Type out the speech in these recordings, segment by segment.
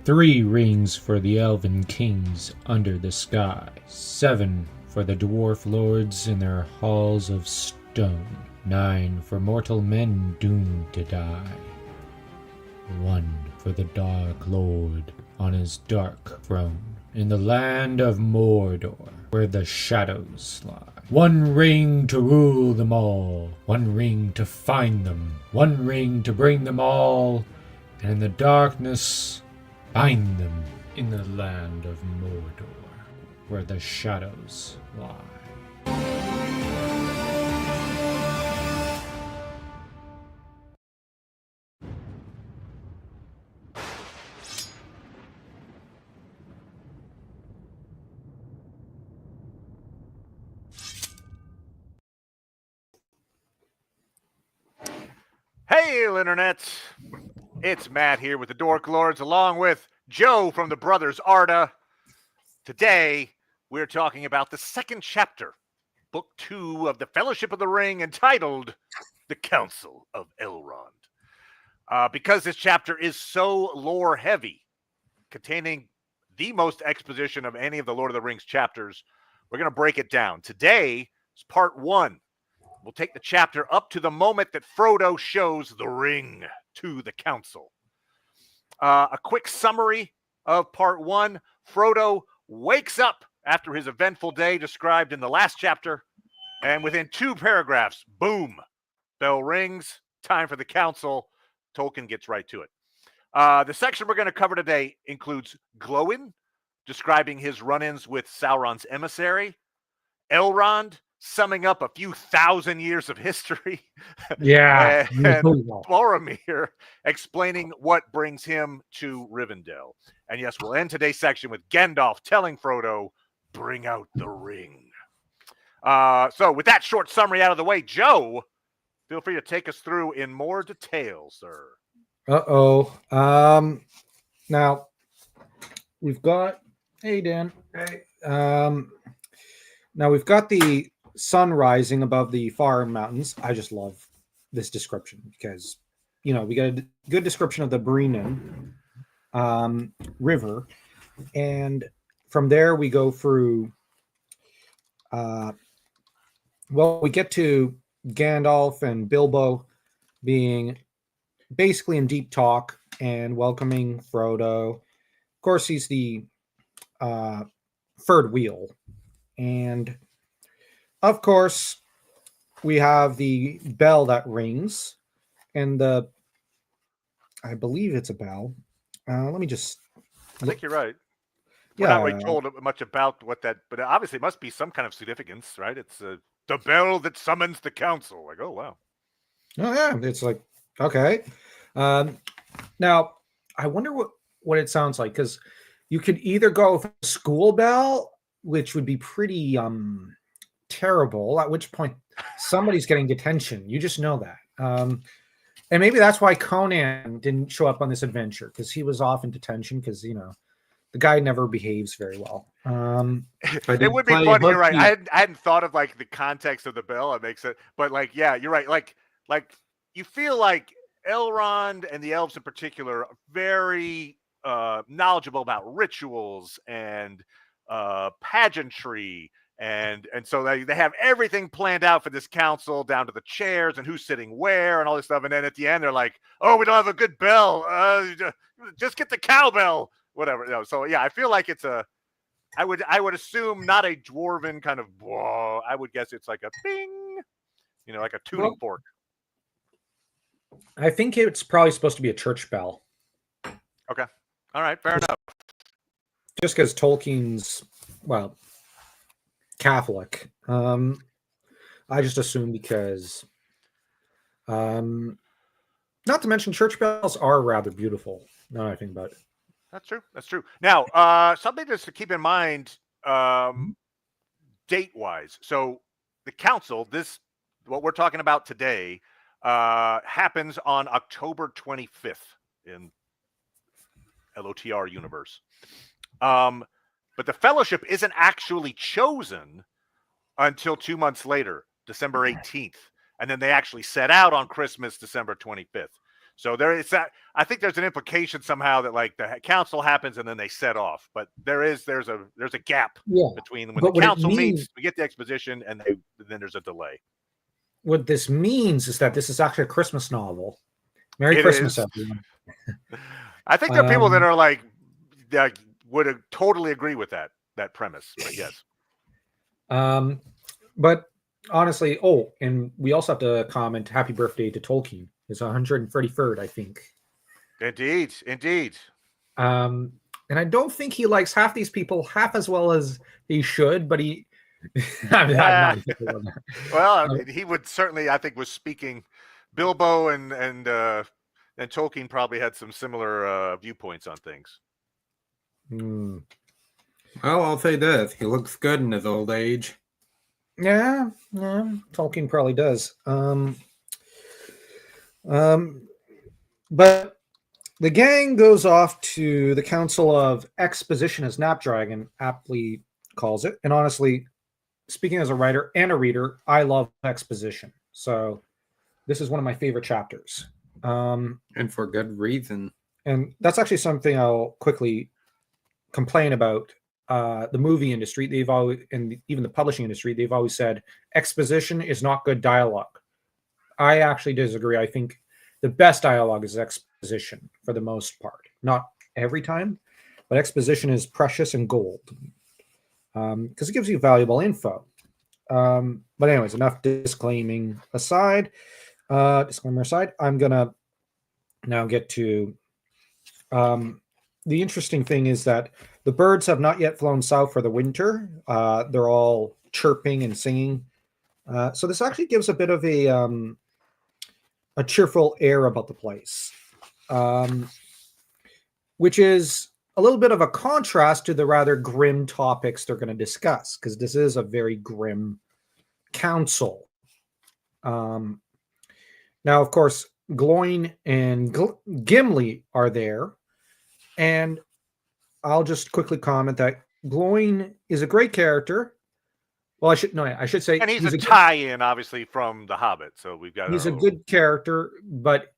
3 rings for the elven kings under the sky, 7 for the dwarf lords in their halls of stone, 9 for mortal men doomed to die, 1 for the Dark Lord on his dark throne in the land of Mordor, where the shadows lie. 1 ring to rule them all, 1 ring to find them, 1 ring to bring them all, and in the darkness bind them in the land of Mordor, where the shadows lie. Hey, Internet! It's Matt here with the Dorklords, along with Joe from the Brothers Arda. Today, we're talking about the second chapter, Book 2 of the Fellowship of the Ring, entitled The Council of Elrond. Because this chapter is so lore-heavy, containing the most exposition of any of the Lord of the Rings chapters, we're going to break it down. Today is part 1. We'll take the chapter up to the moment that Frodo shows the ring to the council. A quick summary of part 1. Frodo wakes up after his eventful day described in the last chapter, and within 2 paragraphs, boom, bell rings, time for the council. Tolkien gets right to it. The section we're going to cover today includes Glowin, describing his run-ins with Sauron's emissary, Elrond, summing up a few thousand years of history. Yeah. And Boromir explaining what brings him to Rivendell. And yes, we'll end today's section with Gandalf telling Frodo, bring out the ring. So with that short summary out of the way, Joe, feel free to take us through in more detail, sir. Now, we've got... Hey, Dan. Hey. Now, we've got the sun rising above the far mountains. I just love this description because, we got a good description of the Brennan River. And from there, we go through... we get to Gandalf and Bilbo being basically in deep talk and welcoming Frodo. Of course, he's the third wheel. And of course, we have the bell that rings, and I believe it's a bell. Let me just... I think you're right. We're not really told much about what that, but obviously it must be some kind of significance, right? It's the bell that summons the council. Like, oh, wow. Oh, yeah. It's like, okay. Now, I wonder what it sounds like, because you could either go with a school bell, which would be pretty terrible, at which point somebody's getting detention. You just know that. And maybe that's why Conan didn't show up on this adventure, because he was off in detention, because, the guy never behaves very well. It would be funny. You're right. I hadn't thought of like the context of the bell. It makes it, but like, yeah, you're right. Like you feel like Elrond and the elves in particular are very knowledgeable about rituals and pageantry, and so they have everything planned out for this council, down to the chairs and who's sitting where and all this stuff. And then at the end, they're like, "Oh, we don't have a good bell. Just get the cowbell." Whatever. So yeah, I feel like it's I would assume not a dwarven kind of whoa. I would guess it's like a bing, like a tuning fork. I think it's probably supposed to be a church bell. Okay. All right. Fair enough. Just because Tolkien's, Catholic. I just assume because, not to mention church bells are rather beautiful. Now that I think about it. That's true. Now, something just to keep in mind, date-wise. So the council, what we're talking about today, happens on October 25th in LOTR universe. But the fellowship isn't actually chosen until 2 months later, December 18th. And then they actually set out on Christmas, December 25th. So there is that. I think there's an implication somehow that like the council happens and then they set off, but there's a gap between when the But what it council means, meets, we get the exposition, and then there's a delay. what this means is that this is actually a Christmas novel. Merry It Christmas, is. everyone. I think there are people that are like that would totally agree with that premise. But yes. But honestly, and we also have to comment happy birthday to Tolkien. It's 133rd, I think. Indeed. And I don't think he likes half these people half as well as he should, but he well, he would certainly, I think, was speaking. Bilbo and Tolkien probably had some similar viewpoints on things. Mm. Well, I'll say this: he looks good in his old age. Yeah, Tolkien probably does. But the gang goes off to the Council of Exposition, as Snapdragon aptly calls it. And honestly, speaking as a writer and a reader, I love exposition. So this is one of my favorite chapters. And for good reason. And that's actually something I'll quickly complain about. The movie industry, they've always, and even the publishing industry, they've always said exposition is not good dialogue. I actually disagree. I think the best dialogue is exposition for the most part. Not every time, but exposition is precious and gold because it gives you valuable info. But anyways, enough disclaimer aside. I'm gonna now get to the interesting thing is that the birds have not yet flown south for the winter. They're all chirping and singing. So this actually gives a bit of a cheerful air about the place, which is a little bit of a contrast to the rather grim topics they're going to discuss, because this is a very grim council. Now, of course, Gloin and Gimli are there, and I'll just quickly comment that Gloin is a great character. Well, I should say, and he's a tie-in, obviously, from The Hobbit. So we've got. He's a good character, but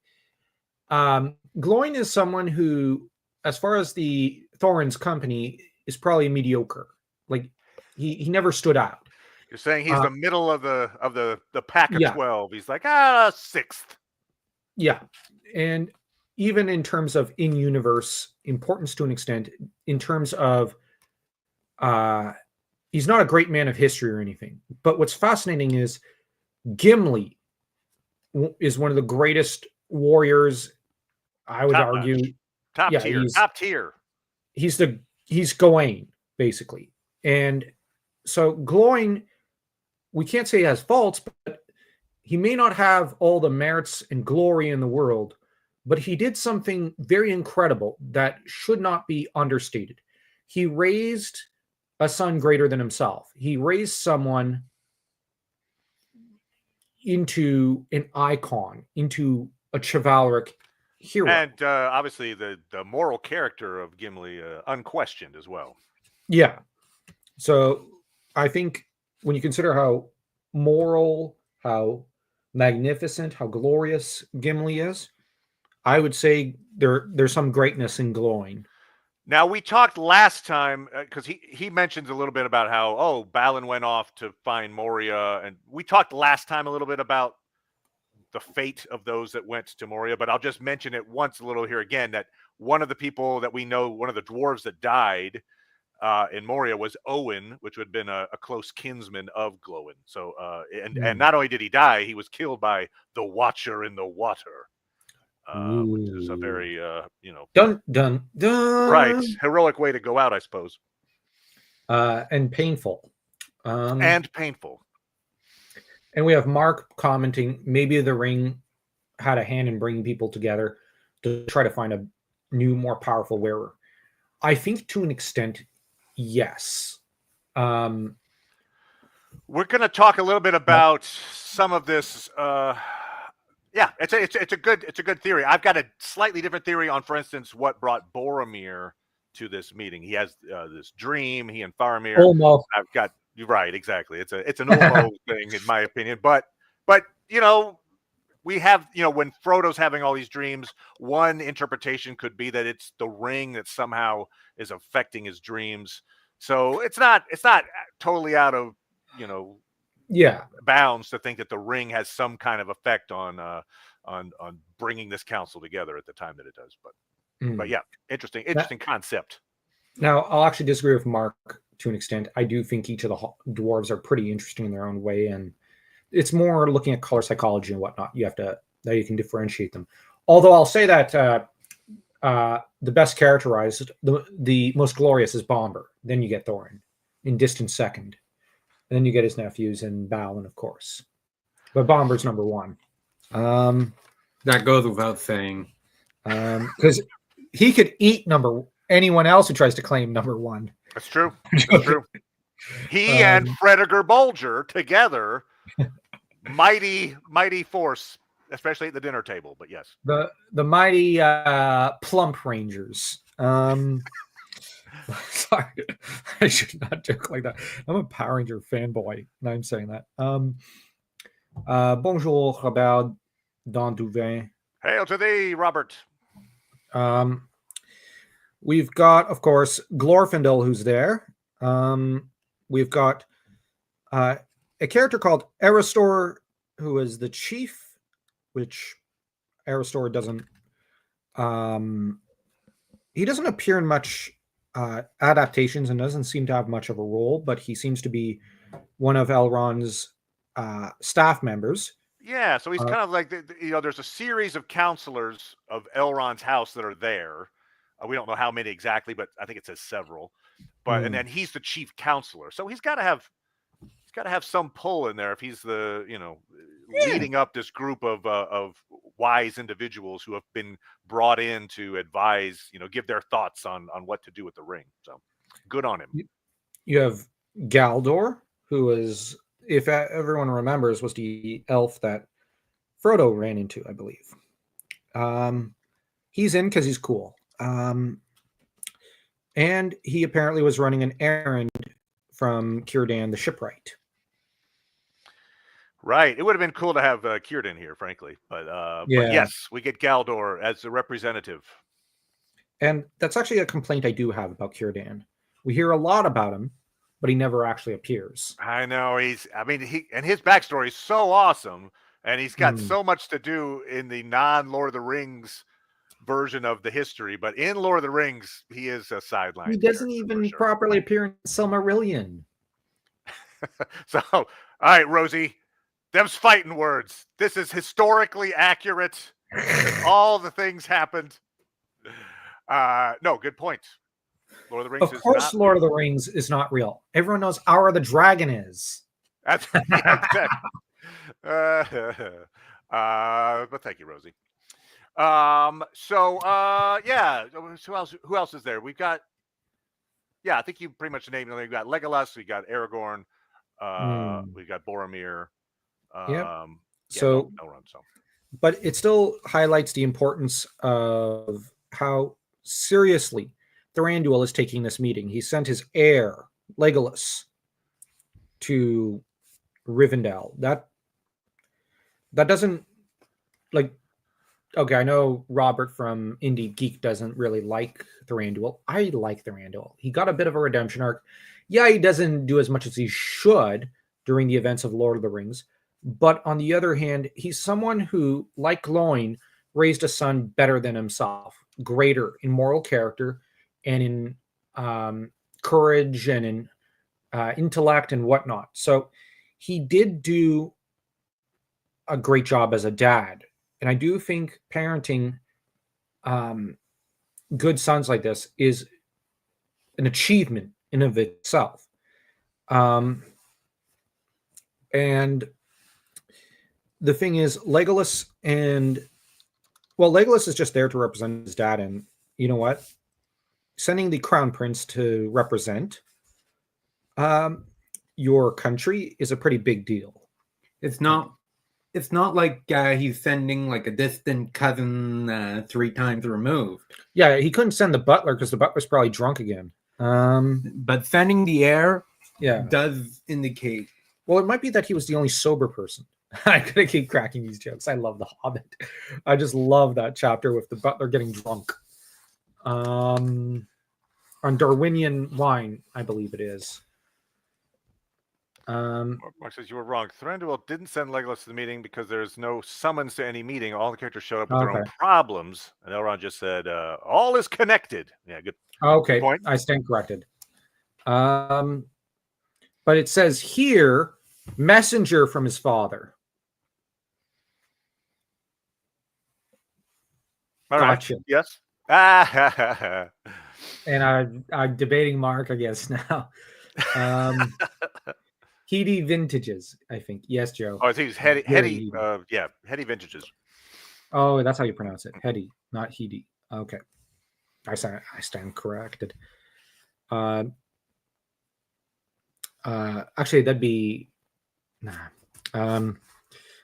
Gloin is someone who, as far as the Thorin's company, is probably mediocre. Like he never stood out. You're saying he's the middle of the pack of 12. He's like sixth. Yeah, and even in terms of in-universe importance to an extent, in terms of he's not a great man of history or anything. But what's fascinating is Gimli is one of the greatest warriors, I would argue. Top tier. He's Gawain, basically. And so Gloin, we can't say he has faults, but he may not have all the merits and glory in the world, but he did something very incredible that should not be understated. He raised a son greater than himself. He raised someone into an icon, into a chivalric hero. And obviously the moral character of Gimli unquestioned as well. Yeah. So I think when you consider how moral, how magnificent, how glorious Gimli is, I would say there's some greatness in Gloin. Now, we talked last time, because he mentions a little bit about how, Balin went off to find Moria. And we talked last time a little bit about the fate of those that went to Moria. But I'll just mention it once a little here again, that one of the people that we know, one of the dwarves that died in Moria was Owen, which would have been a close kinsman of Glowin. So, and not only did he die, he was killed by the Watcher in the Water. Which is a very, dun dun dun, right, heroic way to go out, I suppose, and painful, and we have Mark commenting, maybe the ring had a hand in bringing people together to try to find a new, more powerful wearer. I think to an extent, yes. We're going to talk a little bit about some of this. Yeah, it's a good theory. I've got a slightly different theory on, for instance, what brought Boromir to this meeting. He has this dream. He and Faramir. Almost. You're right, exactly. It's an Olmo thing, in my opinion. But we have, when Frodo's having all these dreams, one interpretation could be that it's the ring that somehow is affecting his dreams. So it's not totally out of, bounds to think that the ring has some kind of effect on bringing this council together at the time that it does. But yeah, interesting concept. Now, I'll actually disagree with Mark to an extent. I do think each of the dwarves are pretty interesting in their own way, and it's more looking at color psychology and whatnot. That you can differentiate them. Although I'll say that the best characterized, the most glorious is Bomber. Then you get Thorin in distant second. And then you get his nephews and Balin, of course. But Bomber's number one. That goes without saying. Because he could eat anyone else who tries to claim number one. That's true. That's true. He and Fredegar Bolger together, mighty force, especially at the dinner table. But yes, the mighty plump Rangers. Sorry, I should not joke like that. I'm a Power Ranger fanboy, and I'm saying that. Bonjour, Robert Don Duvin. Hail to thee, Robert. We've got, of course, Glorfindel, who's there. We've got a character called Aristor, who is the chief, which Aristor doesn't. He doesn't appear in much adaptations and doesn't seem to have much of a role, but he seems to be one of Elrond's staff members. Yeah, so he's kind of like there's a series of counselors of Elrond's house that are there. We don't know how many exactly, but I think it says several. But and then he's the chief counselor, so he's got to have some pull in there if he's the leading up this group of wise individuals who have been brought in to advise, give their thoughts on what to do with the ring. So good on him. You have Galdor, who is, if everyone remembers, was the elf that Frodo ran into, I believe. He's in because he's cool. And he apparently was running an errand from Círdan the shipwright. Right. It would have been cool to have Círdan here, frankly. But yes, we get Galdor as the representative. And that's actually a complaint I do have about Círdan. We hear a lot about him, but he never actually appears. I know. His backstory is so awesome. And he's got so much to do in the non-Lord of the Rings version of the history. But in Lord of the Rings, he is a sideline. He doesn't even properly appear in Silmarillion. So, all right, Rosie. Them's fighting words. This is historically accurate. All the things happened. No, good point. Lord of the Rings. Of course, Lord of the Rings is not real. Everyone knows Hour of the Dragon is. That's exactly. But thank you, Rosie. So who else is there? We've got. Yeah, I think you pretty much named them. We've got Legolas. We got Aragorn. We got Boromir. Elrond, but it still highlights the importance of how seriously Thranduil is taking this meeting. He sent his heir, Legolas, to Rivendell. That doesn't okay, I know Robert from Indie Geek doesn't really like Thranduil. I like Thranduil. He got a bit of a redemption arc. Yeah, he doesn't do as much as he should during the events of Lord of the Rings. But on the other hand, he's someone who, like Gloin, raised a son better than himself, greater in moral character and in courage and in intellect and whatnot. So he did do a great job as a dad. And I do think parenting good sons like this is an achievement in of itself. And the thing is, Legolas is just there to represent his dad. And you know what? Sending the crown prince to represent your country is a pretty big deal. It's not like he's sending like a distant cousin 3 times removed. Yeah, he couldn't send the butler because the butler's probably drunk again. But sending the heir does indicate Well, it might be that he was the only sober person. I'm gonna keep cracking these jokes. I love The Hobbit. I just love that chapter with the butler getting drunk. On Darwinian wine, I believe it is. Mark says you were wrong. Thranduil didn't send Legolas to the meeting because there's no summons to any meeting. All the characters showed up with their own problems, and Elrond just said, "All is connected." Yeah, good. Okay, good point. I stand corrected. But it says here, messenger from his father. All right. Gotcha. Yes. And I'm debating Mark, I guess, now. Heady vintages, I think. Yes, Joe. Oh, I think it's heady. Yeah, heady vintages. Oh, that's how you pronounce it. Heady, not heady. Okay. I stand corrected. Actually, that'd be I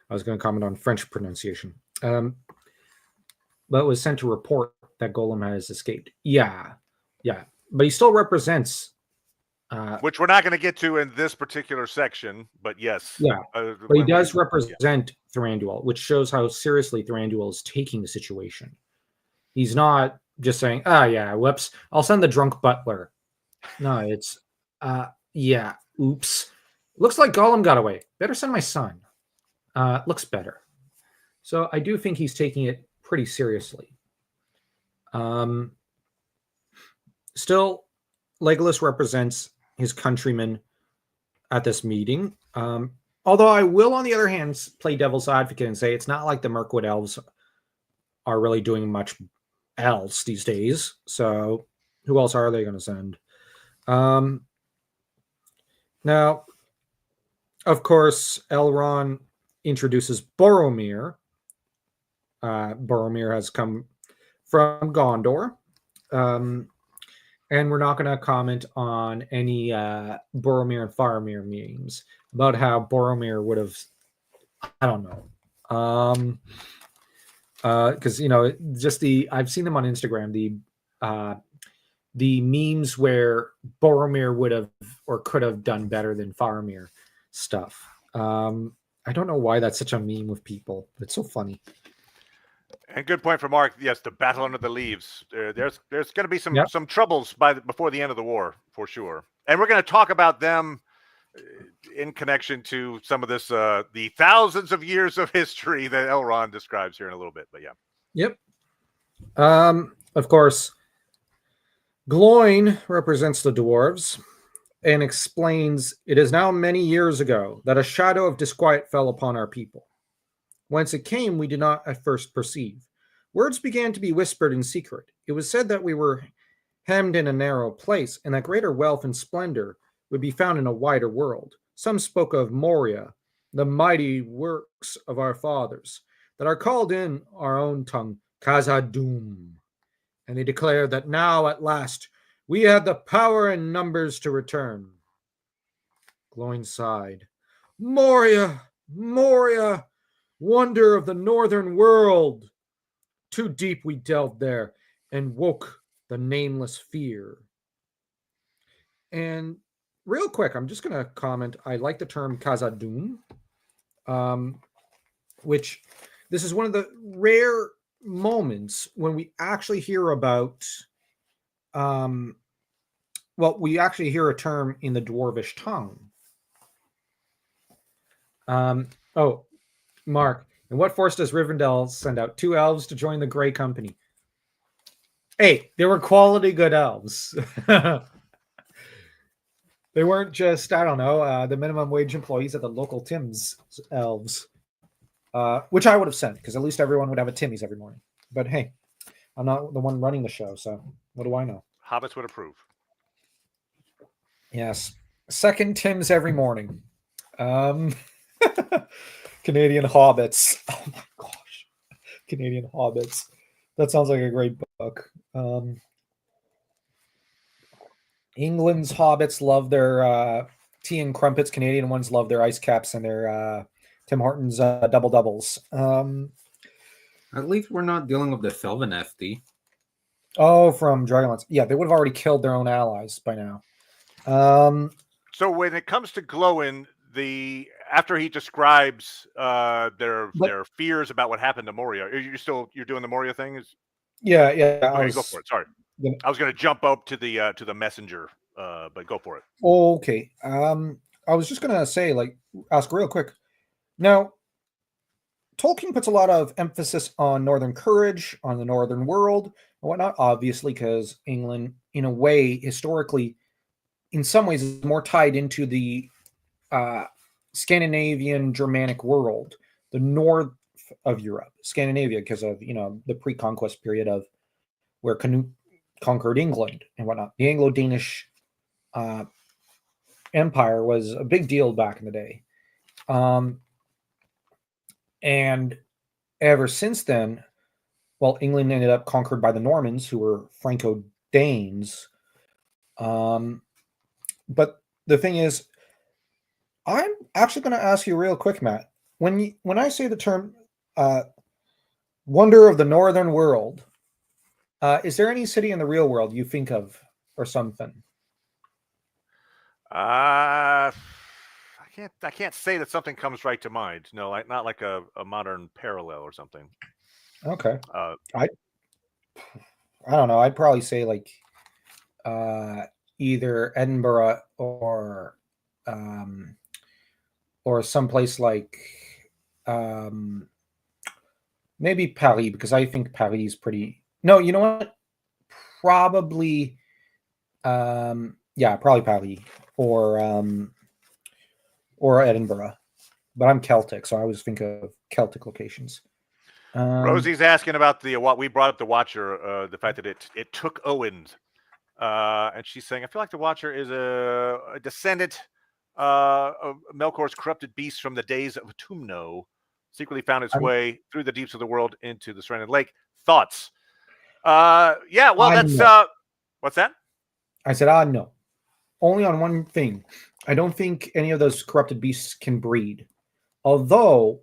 was going to comment on French pronunciation. But it was sent to report that Golem has escaped. Yeah. But he still represents. Which we're not going to get to in this particular section, but yes. Yeah. But he does represent Thranduil, which shows how seriously Thranduil is taking the situation. He's not just saying, whoops, I'll send the drunk butler. No, it's, oops. Looks like Gollum got away. Better send my son. Looks better. So I do think he's taking it pretty seriously. Still, Legolas represents his countrymen at this meeting. Although I will, on the other hand, play devil's advocate and say it's not like the Mirkwood elves are really doing much else these days. So who else are they going to send? Now, of course, Elrond introduces Boromir. Boromir has come from Gondor. And we're not going to comment on any Boromir and Faramir memes about how Boromir would have, I don't know. Because, just I've seen them on Instagram, the memes where Boromir would have or could have done better than Faramir stuff. I don't know why that's such a meme with people. It's so funny. And good point for Mark. Yes, the battle under the leaves. There's going to be some troubles before the end of the war, for sure. And we're going to talk about them in connection to some of this, the thousands of years of history that Elrond describes here in a little bit. But yeah. Yep. Of course, Gloin represents the dwarves and explains, it is now many years ago that a shadow of disquiet fell upon our people. Whence it came, we did not at first perceive. Words began to be whispered in secret. It was said that we were hemmed in a narrow place, and that greater wealth and splendor would be found in a wider world. Some spoke of Moria, the mighty works of our fathers, that are called in our own tongue, Khazad-dûm. And they declared that now, at last, we had the power and numbers to return. Gloin sighed. Moria, Moria! Wonder of the northern world. Too deep we delved there and woke the nameless fear. And real quick, I'm just going to comment. I like the term Khazad-dûm, which this is one of the rare moments when we actually hear about, we actually hear a term in the Dwarvish tongue. Mark, and what force does Rivendell send out 2 elves to join the Grey Company? Hey, they were quality good elves. They weren't just, the minimum wage employees at the local Tim's elves, which I would have sent, because at least everyone would have a Timmy's every morning. But hey, I'm not the one running the show, so what do I know? Hobbits would approve. Yes. Second Tim's every morning. Canadian Hobbits. Oh my gosh. Canadian Hobbits. That sounds like a great book. England's Hobbits love their tea and crumpets. Canadian ones love their ice caps and their Tim Hortons double doubles. At least we're not dealing with the Sylvan FD. Oh, from Dragonlance. Yeah, they would have already killed their own allies by now. So when it comes to Glowin, after he describes their But- fears about what happened to Moria, you're doing the Moria thing? Yeah. Okay, go for it. Sorry, gonna- I was going to jump up to the messenger, but go for it. Okay. I was just gonna say, ask real quick. Now, Tolkien puts a lot of emphasis on northern courage, on the northern world, and whatnot, obviously, because England, in a way, historically, in some ways, is more tied into the Scandinavian Germanic world, the north of Europe, Scandinavia, because of the pre-conquest period of where Canute conquered England and whatnot. The Anglo-Danish Empire was a big deal back in the day. And ever since then, well, England ended up conquered by the Normans, who were Franco-Danes. But the thing is, I'm actually going to ask you real quick, Matt. When I say the term "wonder of the northern world," is there any city in the real world you think of or something? I can't say that something comes right to mind. No, not like a modern parallel or something. Okay. I don't know. I'd probably say either Edinburgh or someplace like maybe Paris, because I think Paris is pretty. No, you know what? Probably probably Paris or Edinburgh. But I'm Celtic, so I always think of Celtic locations. Rosie's asking about what we brought up the Watcher, the fact that it took Owens, and she's saying, I feel like the Watcher is a descendant of Melkor's corrupted beast from the days of Tumno, secretly found its way through the deeps of the world into the surrounding lake. Thoughts? Yeah, well, that's what's that? I said, no. Only on one thing. I don't think any of those corrupted beasts can breed. Although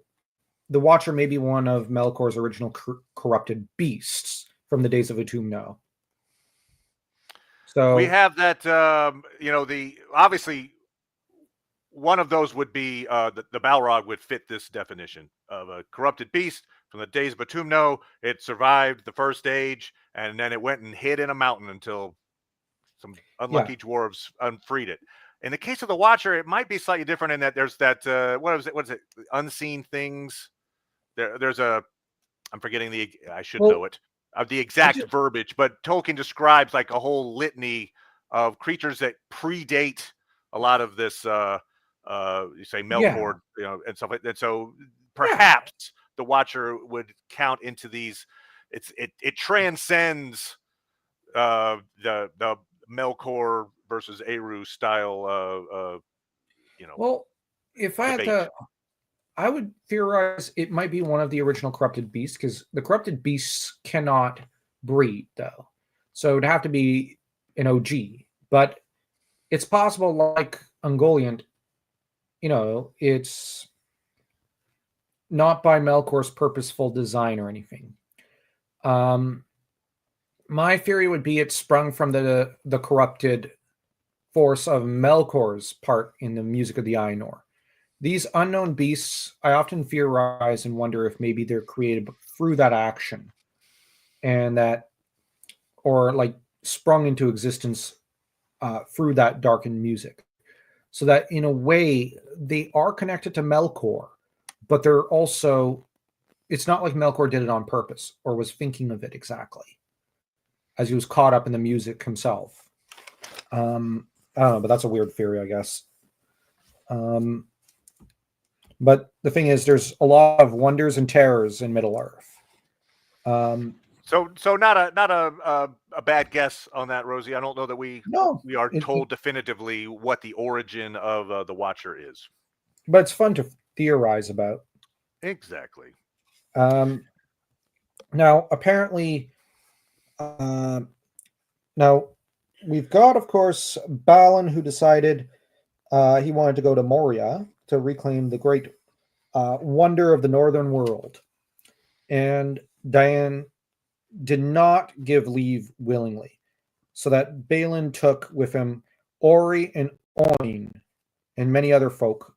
the Watcher may be one of Melkor's original corrupted beasts from the days of Utumno. So we have that. Obviously one of those would be the Balrog would fit this definition of a corrupted beast from the days of Utumno. It survived the first age, and then it went and hid in a mountain until some unlucky dwarves unfreed it. In the case of the Watcher, it might be slightly different in that there's that what is it? Unseen things. There's a I'm forgetting I should know it of the exact verbiage, but Tolkien describes like a whole litany of creatures that predate a lot of this. You say Melkor, and stuff like that. So perhaps the Watcher would count into these. It transcends the Melkor versus Eru style. Well, if I had to, I would theorize it might be one of the original corrupted beasts, because the corrupted beasts cannot breed, though. So it'd have to be an OG. But it's possible, like Ungoliant, it's not by Melkor's purposeful design or anything. My theory would be it sprung from the corrupted force of Melkor's part in the music of the Ainur. These unknown beasts, I often theorize and wonder if maybe they're created through that action, and or like sprung into existence through that darkened music. So that in a way they are connected to Melkor, but they're also, it's not like Melkor did it on purpose or was thinking of it exactly, as he was caught up in the music himself. I don't know, but that's a weird theory, I guess. But the thing is, there's a lot of wonders and terrors in Middle Earth. So not a bad guess on that, Rosie. I don't know that we are told definitively what the origin of the Watcher is. But it's fun to theorize about. Exactly. Now, apparently, now we've got, of course, Balin, who decided he wanted to go to Moria to reclaim the great wonder of the northern world. And Diane did not give leave willingly, so that Balin took with him Ori and Oin and many other folk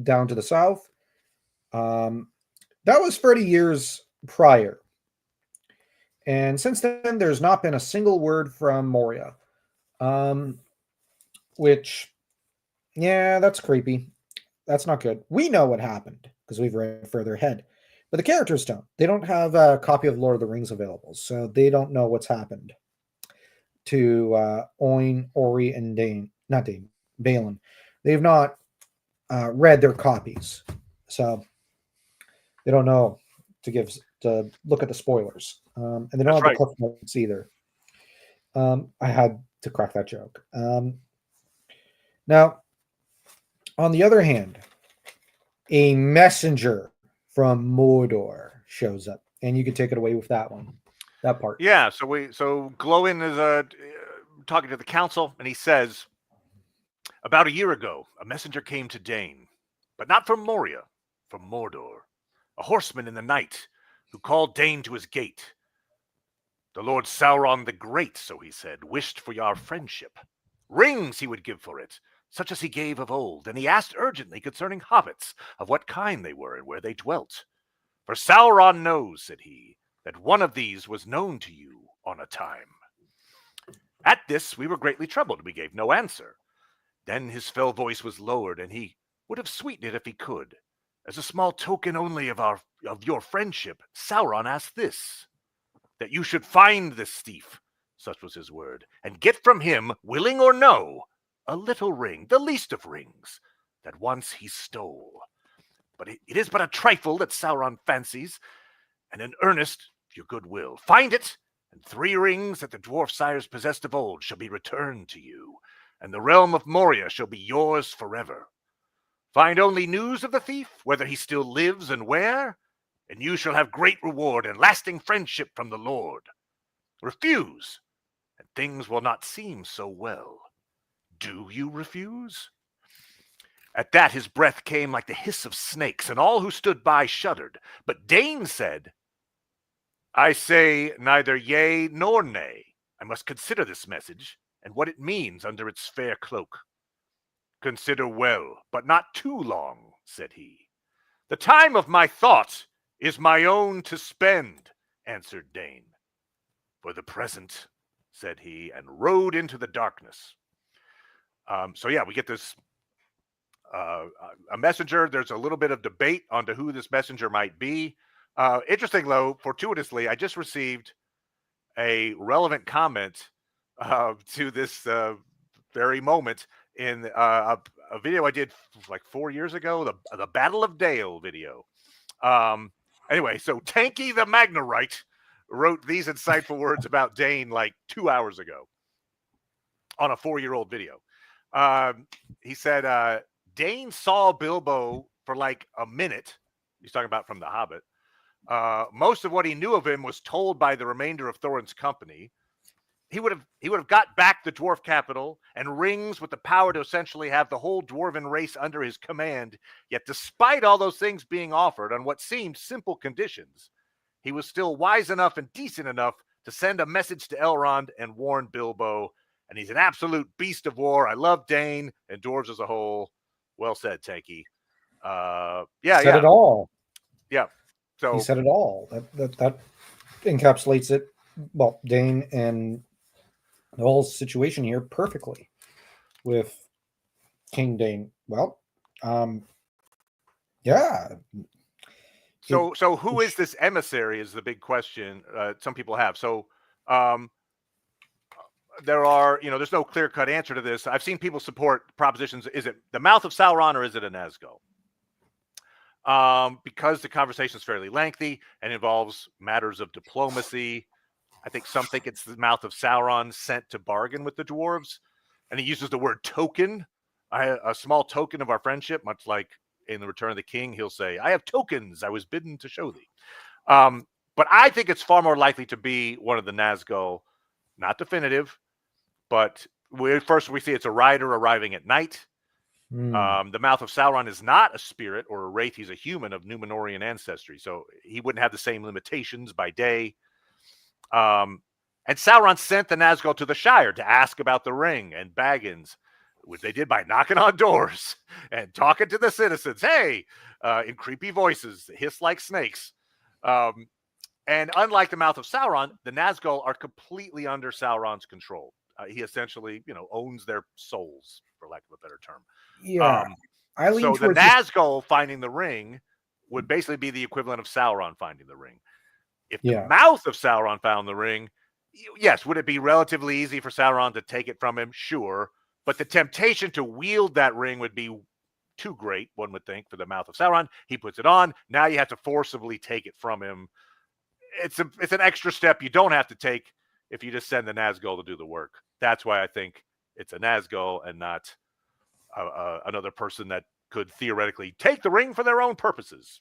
down to the south. That was 30 years prior. And since then, there's not been a single word from Moria. Which, yeah, that's creepy. That's not good. We know what happened because we've read further ahead. But the characters don't. They don't have a copy of Lord of the Rings available, so they don't know what's happened to Oin, Ori, and Balin. They've not read their copies, so they don't know to look at the spoilers. And they don't have the cliff notes either. I had to crack that joke. Now, on the other hand, a messenger from Mordor shows up, and you can take it away with that part. Yeah. So Glowin is talking to the council, and he says, about a year ago, a messenger came to Dane, but not from Moria, from Mordor, a horseman in the night who called Dane to his gate. The Lord Sauron the Great, so he said, wished for your friendship. Rings he would give for it, such as he gave of old, and he asked urgently concerning hobbits, of what kind they were and where they dwelt. For Sauron knows, said he, that one of these was known to you on a time. At this we were greatly troubled, we gave no answer. Then his fell voice was lowered, and he would have sweetened it if he could. As a small token only of your friendship, Sauron asked this, that you should find this thief, such was his word, and get from him, willing or no, a little ring, the least of rings, that once he stole. But it is but a trifle that Sauron fancies, and in earnest your goodwill. Find it, and 3 rings that the dwarf sires possessed of old shall be returned to you, and the realm of Moria shall be yours forever. Find only news of the thief, whether he still lives and where, and you shall have great reward and lasting friendship from the Lord. Refuse, and things will not seem so well. Do you refuse? At that his breath came like the hiss of snakes, and all who stood by shuddered. But Dane said, I say neither yea nor nay. I must consider this message, and what it means under its fair cloak. Consider well, but not too long, said he. The time of my thought is my own to spend, answered Dane. For the present, said he, and rode into the darkness. We get this a messenger. There's a little bit of debate onto who this messenger might be. Interesting, though, fortuitously, I just received a relevant comment to this very moment in a video I did like 4 years ago, the Battle of Dale video. Anyway, so Tanky the Magnerite wrote these insightful words about Dane like 2 hours ago on a 4-year-old video. He said, Dane saw Bilbo for like a minute. He's talking about from The Hobbit. Most of what he knew of him was told by the remainder of Thorin's company. He would have got back the dwarf capital and rings with the power to essentially have the whole dwarven race under his command. Yet despite all those things being offered on what seemed simple conditions, he was still wise enough and decent enough to send a message to Elrond and warn Bilbo. And he's an absolute beast of war. I love Dane and dwarves as a whole. Well said, Tanky. Said it all. Yeah. So he said it all. That encapsulates it. Well, Dane and the whole situation here perfectly with King Dane. Well, yeah. So who is this emissary is the big question some people have. So there are, there's no clear-cut answer to this. I've seen people support propositions. Is it the mouth of Sauron or is it a Nazgul? Because the conversation is fairly lengthy and involves matters of diplomacy. I think some think it's the mouth of Sauron sent to bargain with the dwarves. And he uses the word token, a small token of our friendship, much like in The Return of the King, he'll say, I have tokens I was bidden to show thee. But I think it's far more likely to be one of the Nazgul, not definitive, but first we see it's a rider arriving at night. The mouth of Sauron is not a spirit or a wraith. He's a human of Númenorian ancestry, so he wouldn't have the same limitations by day. And Sauron sent the Nazgul to the Shire to ask about the ring, and Baggins which they did by knocking on doors and talking to the citizens. Hey, in creepy voices, hiss like snakes. And unlike the Mouth of Sauron, the Nazgul are completely under Sauron's control. He essentially, owns their souls, for lack of a better term. Yeah, I lean So the towards this- Nazgul finding the ring would basically be the equivalent of Sauron finding the ring. If the Yeah. Mouth of Sauron found the ring, yes, would it be relatively easy for Sauron to take it from him? Sure. But the temptation to wield that ring would be too great, one would think, for the Mouth of Sauron. He puts it on. Now you have to forcibly take it from him. It's an extra step you don't have to take if you just send the Nazgul to do the work. That's why I think it's a Nazgul and not another person that could theoretically take the ring for their own purposes.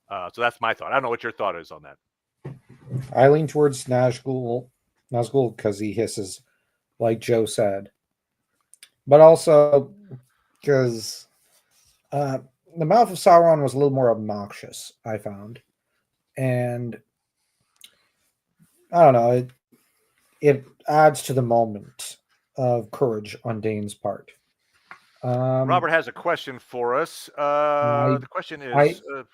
So that's my thought. I don't know what your thought is on that. I lean towards Nazgul because he hisses, like Joe said, but also because the Mouth of Sauron was a little more obnoxious, I found, and I don't know, it adds to the moment of courage on Dane's part. Robert has a question for us. The question is, were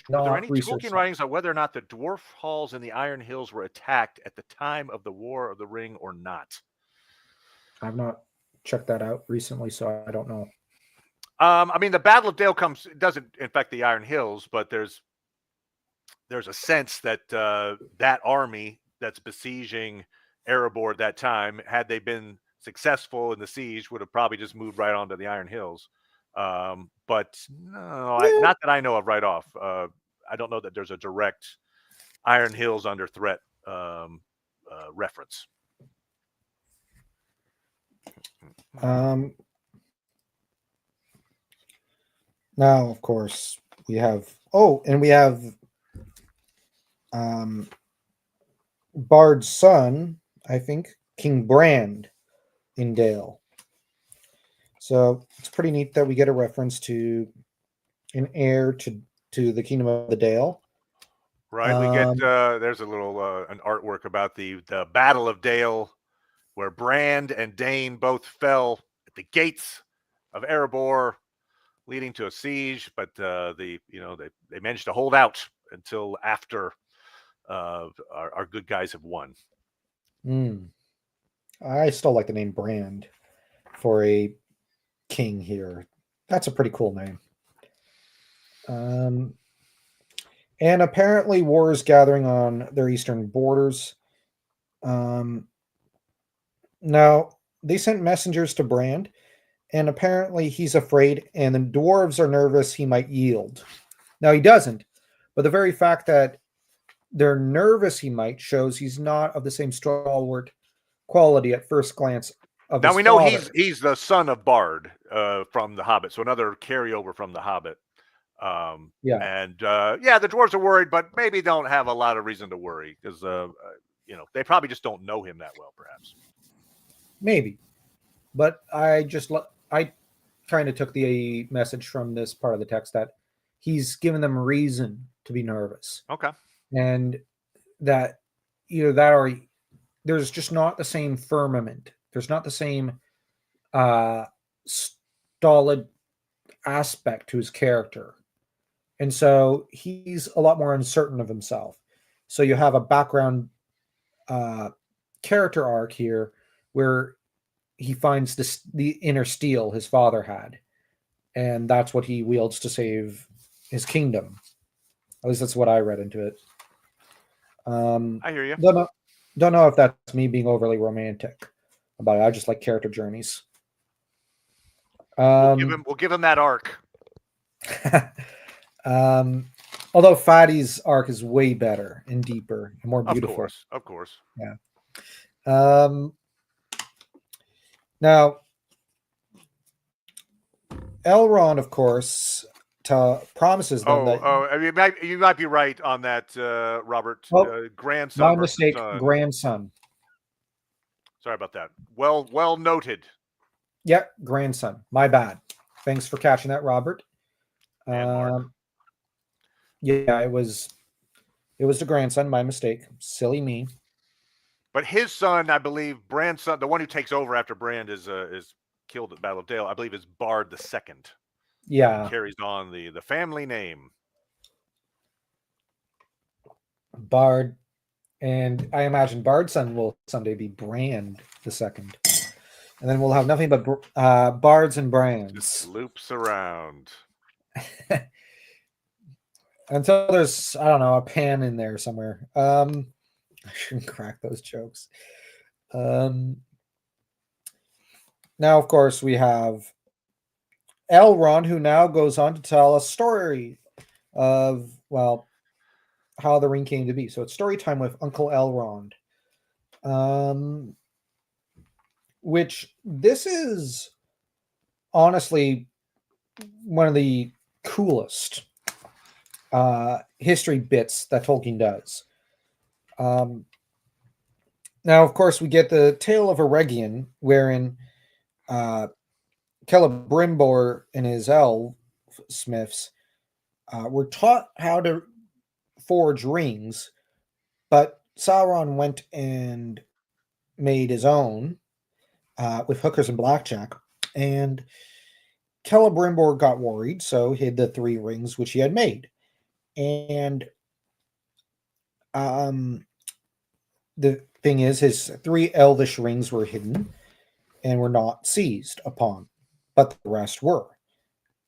there any Tolkien writings on whether or not the dwarf halls in the Iron Hills were attacked at the time of the War of the Ring or not? I've not checked that out recently, so I don't know. I mean, the Battle of Dale doesn't infect the Iron Hills, but there's a sense that that army that's besieging Erebor at that time, had they been successful in the siege, would have probably just moved right onto the Iron Hills. But no, not that I know of right off. I don't know that there's a direct Iron Hills under threat reference. Now, of course, we have Bard's son, I think, King Brand in Dale. So it's pretty neat that we get a reference to an heir to the Kingdom of the Dale. Right. We get there's a little an artwork about the Battle of Dale, where Brand and Dane both fell at the gates of Erebor, leading to a siege. But they managed to hold out until after our good guys have won. I still like the name Brand for a king here. That's a pretty cool name. And apparently war is gathering on their eastern borders. Now, they sent messengers to Brand, and apparently he's afraid, and the dwarves are nervous he might yield. Now, he doesn't, but the very fact that they're nervous he might shows he's not of the same stalwart quality at first glance. Now we know he's the son of Bard from The Hobbit, so another carryover from The Hobbit. The dwarves are worried, but maybe don't have a lot of reason to worry because they probably just don't know him that well, perhaps. Maybe, but I kind of took the message from this part of the text that he's given them reason to be nervous. Okay, and that either that or there's just not the same firmament. There's not the same stolid aspect to his character. And so he's a lot more uncertain of himself. So you have a background character arc here where he finds the inner steel his father had. And that's what he wields to save his kingdom. At least that's what I read into it. I hear you. Don't know if that's me being overly romantic about it. I just like character journeys. We'll give him that arc. Although Fatty's arc is way better and deeper and more beautiful. Of course. Yeah. Now, Elrond, of course, promises them that. You might be right on that, Robert. Grandson. My mistake. Grandson. Sorry about that. Well noted. Yeah, grandson. My bad. Thanks for catching that, Robert. Yeah, it was the grandson. My mistake. Silly me. But his son, I believe, Brand's son, the one who takes over after Brand is killed at the Battle of Dale, I believe, is Bard the Second. Yeah, Carries on the family name. Bard, and I imagine Bard's son will someday be Brand the Second, and then we'll have nothing but Bards and Brands. Just loops around. Until there's, I don't know, a pan in there somewhere. I shouldn't crack those jokes. Now, of course, we have Elrond, who now goes on to tell a story of, well, how the ring came to be. So it's story time with Uncle Elrond. Which this is honestly one of the coolest history bits that Tolkien does. Now, of course, we get the tale of Eregion, wherein Celebrimbor and his elf smiths were taught how to forge rings, but Sauron went and made his own with hookers and blackjack, and Celebrimbor got worried, so hid the 3 rings which he had made. And the thing is, his 3 elvish rings were hidden and were not seized upon, but the rest were.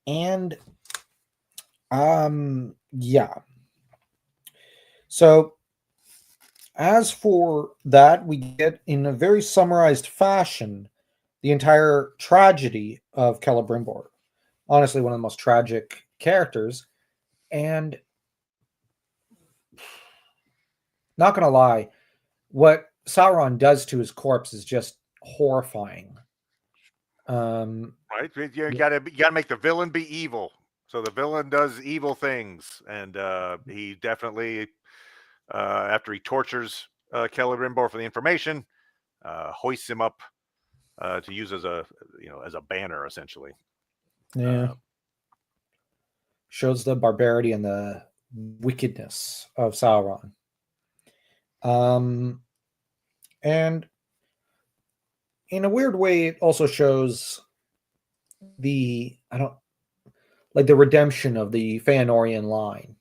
And yeah. So as for that, we get in a very summarized fashion the entire tragedy of Celebrimbor. Honestly, one of the most tragic characters. And not gonna lie, what Sauron does to his corpse is just horrifying. Right? You gotta make the villain be evil. So the villain does evil things, and he definitely, after he tortures Celebrimbor for the information, hoists him up to use as a banner, essentially. Yeah. Shows the barbarity and the wickedness of Sauron. And in a weird way, it also shows the redemption of the Feanorian line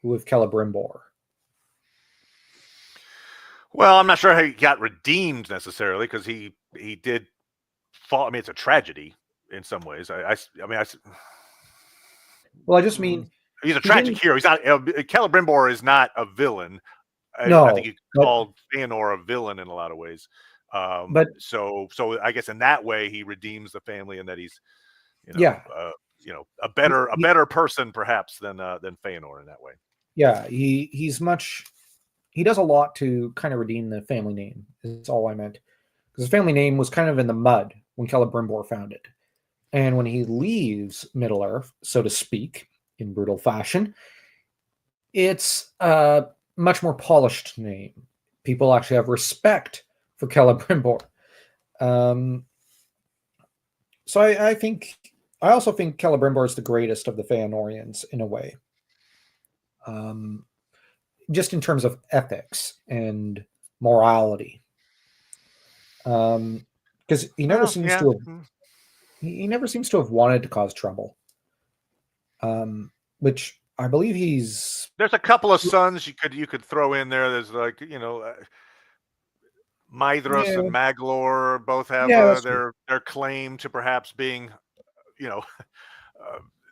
with Celebrimbor. Well, I'm not sure how he got redeemed necessarily, because he did fall. I mean, it's a tragedy in some ways. I just mean he's a tragic hero. He's not. Celebrimbor is not a villain. No, I think you could call Feanor a villain in a lot of ways. But so I guess in that way he redeems the family, and that he's a better person perhaps than Feanor in that way. Yeah, he does a lot to kind of redeem the family name. Is all I meant, because the family name was kind of in the mud when Celebrimbor found it, and when he leaves Middle Earth, so to speak, in brutal fashion, it's a much more polished name. People actually have respect for Celebrimbor. So I also think Celebrimbor is the greatest of the Feanorians in a way. Just in terms of ethics and morality. Because he never seems to have wanted to cause trouble. Which I believe there's a couple of sons you could throw in there. There's Mithras and Maglor both have their claim to perhaps being, there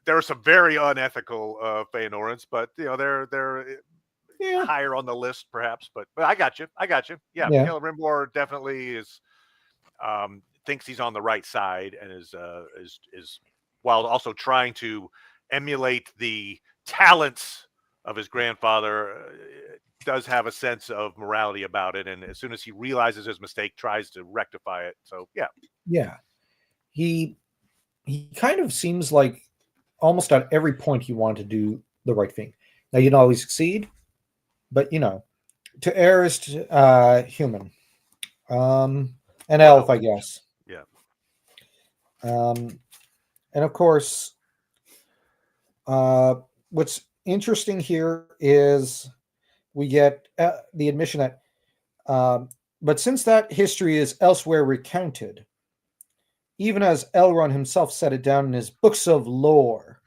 are some very unethical Feanorans, but they're higher on the list perhaps. But I got you. Yeah. Celebrimbor definitely is thinks he's on the right side, and is while also trying to emulate the talents of his grandfather, does have a sense of morality about it, and as soon as he realizes his mistake, tries to rectify it. So he kind of seems like almost at every point he wanted to do the right thing. Now, you don't always succeed, but to err is human, an elf, I guess. And of course, what's interesting here is we get the admission that, but since that history is elsewhere recounted, even as Elrond himself set it down in his books of lore.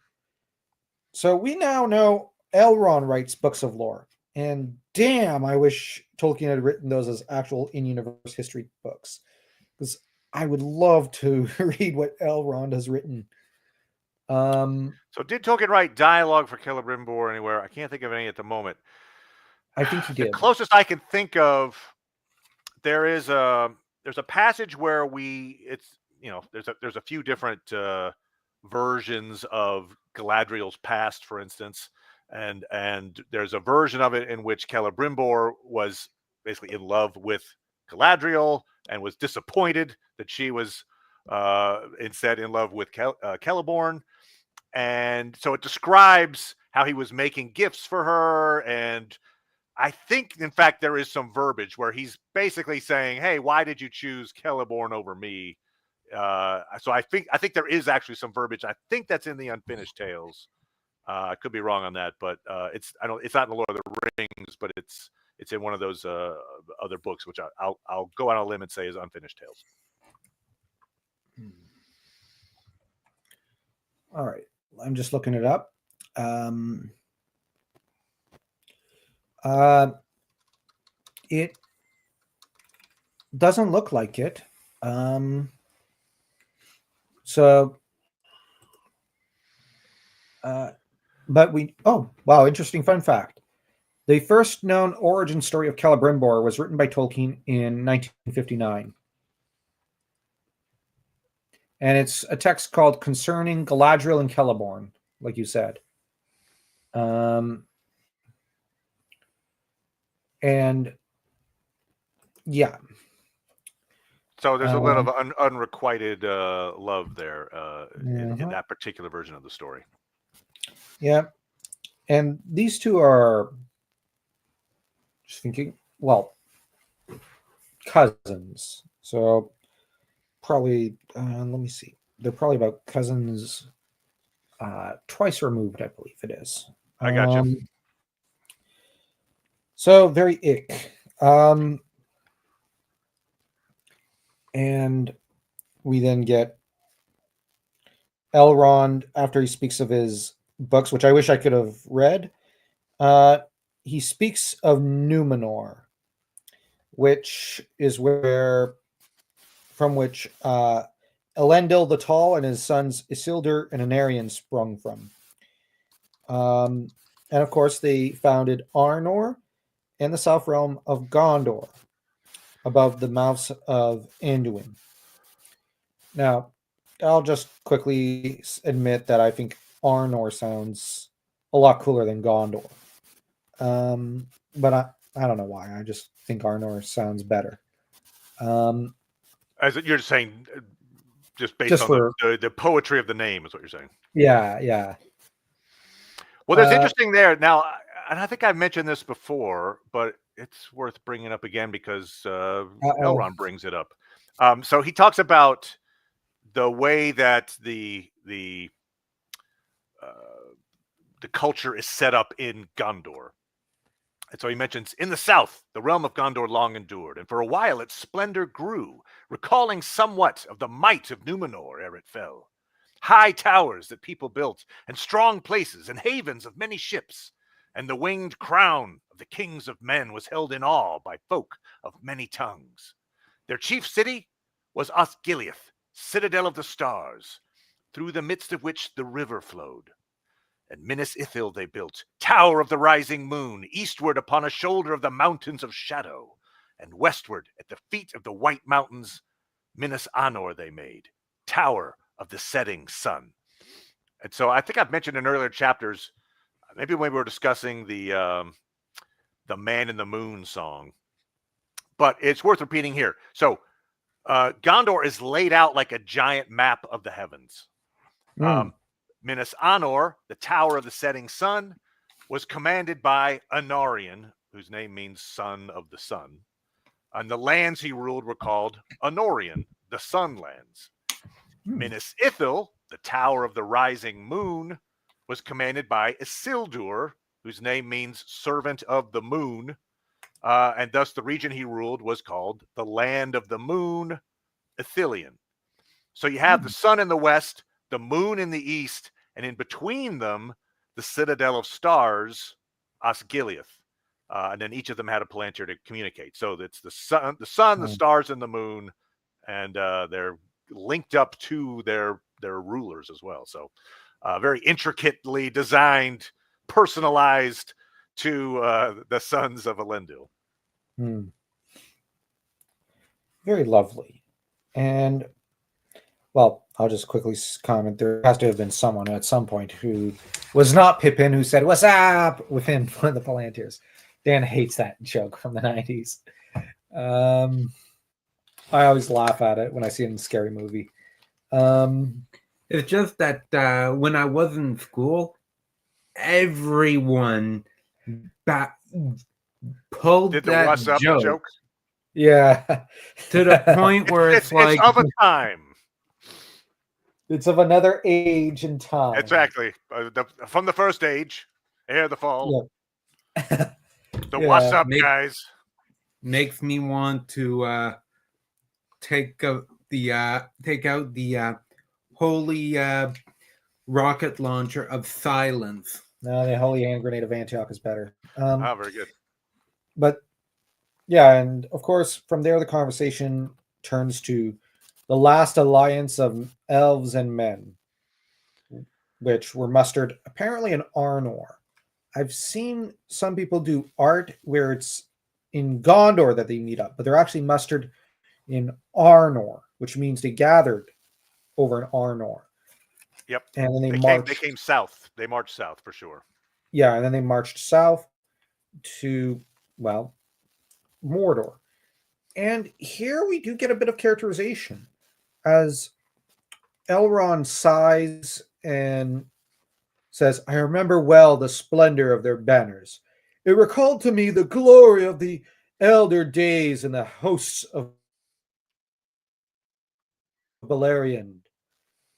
So we now know Elrond writes books of lore. And damn, I wish Tolkien had written those as actual in-universe history books. Because I would love to read what Elrond has written. So did Tolkien write dialogue for Celebrimbor anywhere? I can't think of any at the moment. I think he The did. closest I can think of, there's a passage where there's a few different versions of Galadriel's past, for instance, and there's a version of it in which Celebrimbor was basically in love with Galadriel and was disappointed that she was instead in love with Celeborn. And so it describes how he was making gifts for her. And I think, in fact, there is some verbiage where he's basically saying, hey, why did you choose Celeborn over me? So I think there is actually some verbiage. I think that's in the Unfinished Tales. I could be wrong on that, but it's not in the Lord of the Rings, but it's in one of those other books, which I'll go on a limb and say is Unfinished Tales. All right. I'm just looking it up. It doesn't look like it. But interesting fun fact. The first known origin story of Celebrimbor was written by Tolkien in 1959. And it's a text called Concerning Galadriel and Celeborn, like you said. And yeah. So there's a little of unrequited love there in that particular version of the story. Yeah. And these two are, just thinking, well, cousins. So probably, let me see. They're probably about cousins twice removed, I believe it is. I got you. So very ick. And we then get Elrond, after he speaks of his books, which I wish I could have read. He speaks of Numenor, which is from which Elendil the Tall and his sons Isildur and Anarion sprung from. And of course, they founded Arnor and the south realm of Gondor, above the mouths of Anduin. Now, I'll just quickly admit that I think Arnor sounds a lot cooler than Gondor. But I don't know why. I just think Arnor sounds better. As you're just saying, just based on the poetry of the name is what you're saying. Yeah. Well, there's interesting there. Now, and I think I've mentioned this before, but it's worth bringing up again because Elrond brings it up. So he talks about the way that the culture is set up in Gondor. And so he mentions, in the south, the realm of Gondor long endured, and for a while its splendor grew, recalling somewhat of the might of Numenor ere it fell. High towers that people built, and strong places, and havens of many ships, and the winged crown of the kings of men was held in awe by folk of many tongues. Their chief city was Osgiliath, citadel of the stars, through the midst of which the river flowed. And Minas Ithil they built, tower of the rising moon, eastward upon a shoulder of the mountains of shadow, and westward at the feet of the white mountains, Minas Anor they made, tower of the setting sun. And so I think I've mentioned in earlier chapters, maybe when we were discussing the Man in the Moon song, but it's worth repeating here. So Gondor is laid out like a giant map of the heavens. Minas Anor, the tower of the setting sun, was commanded by Anarion, whose name means son of the sun. And the lands he ruled were called Anorion, the sun lands. Minas Ithil, the tower of the rising moon, was commanded by Isildur, whose name means servant of the moon. And thus the region he ruled was called the land of the moon, Ithilien. So you have the sun in the west, the moon in the east, and in between them, the citadel of stars, Osgiliath. And then each of them had a palantir to communicate. So it's the sun, the stars, and the moon, and they're linked up to their rulers as well. So very intricately designed, personalized to the sons of Elendil. Very lovely. And, well, I'll just quickly comment. There has to have been someone at some point who was not Pippin who said, "What's up?" within one of the Palantirs. Dan hates that joke from the 90s. I always laugh at it when I see it in a scary movie. It's just that when I was in school, everyone pulled Did the that what's up joke? Yeah. To the point where it's like... It's of a time. It's of another age and time. Exactly. From the first age, ere the fall. Yeah. The what's up, guys. Makes me want to take out the holy rocket launcher of silence. No, the holy hand grenade of Antioch is better. Very good. But yeah, and of course, from there the conversation turns to the last alliance of elves and men, which were mustered apparently in Arnor. I've seen some people do art where it's in Gondor that they meet up, but they're actually mustered in Arnor, which means they gathered over in Arnor. Yep. And then they came south. They marched south for sure. Yeah, and then they marched south to, well, Mordor. And here we do get a bit of characterization as Elrond sighs and says, "I remember well the splendor of their banners. It recalled to me the glory of the elder days and the hosts of Beleriand.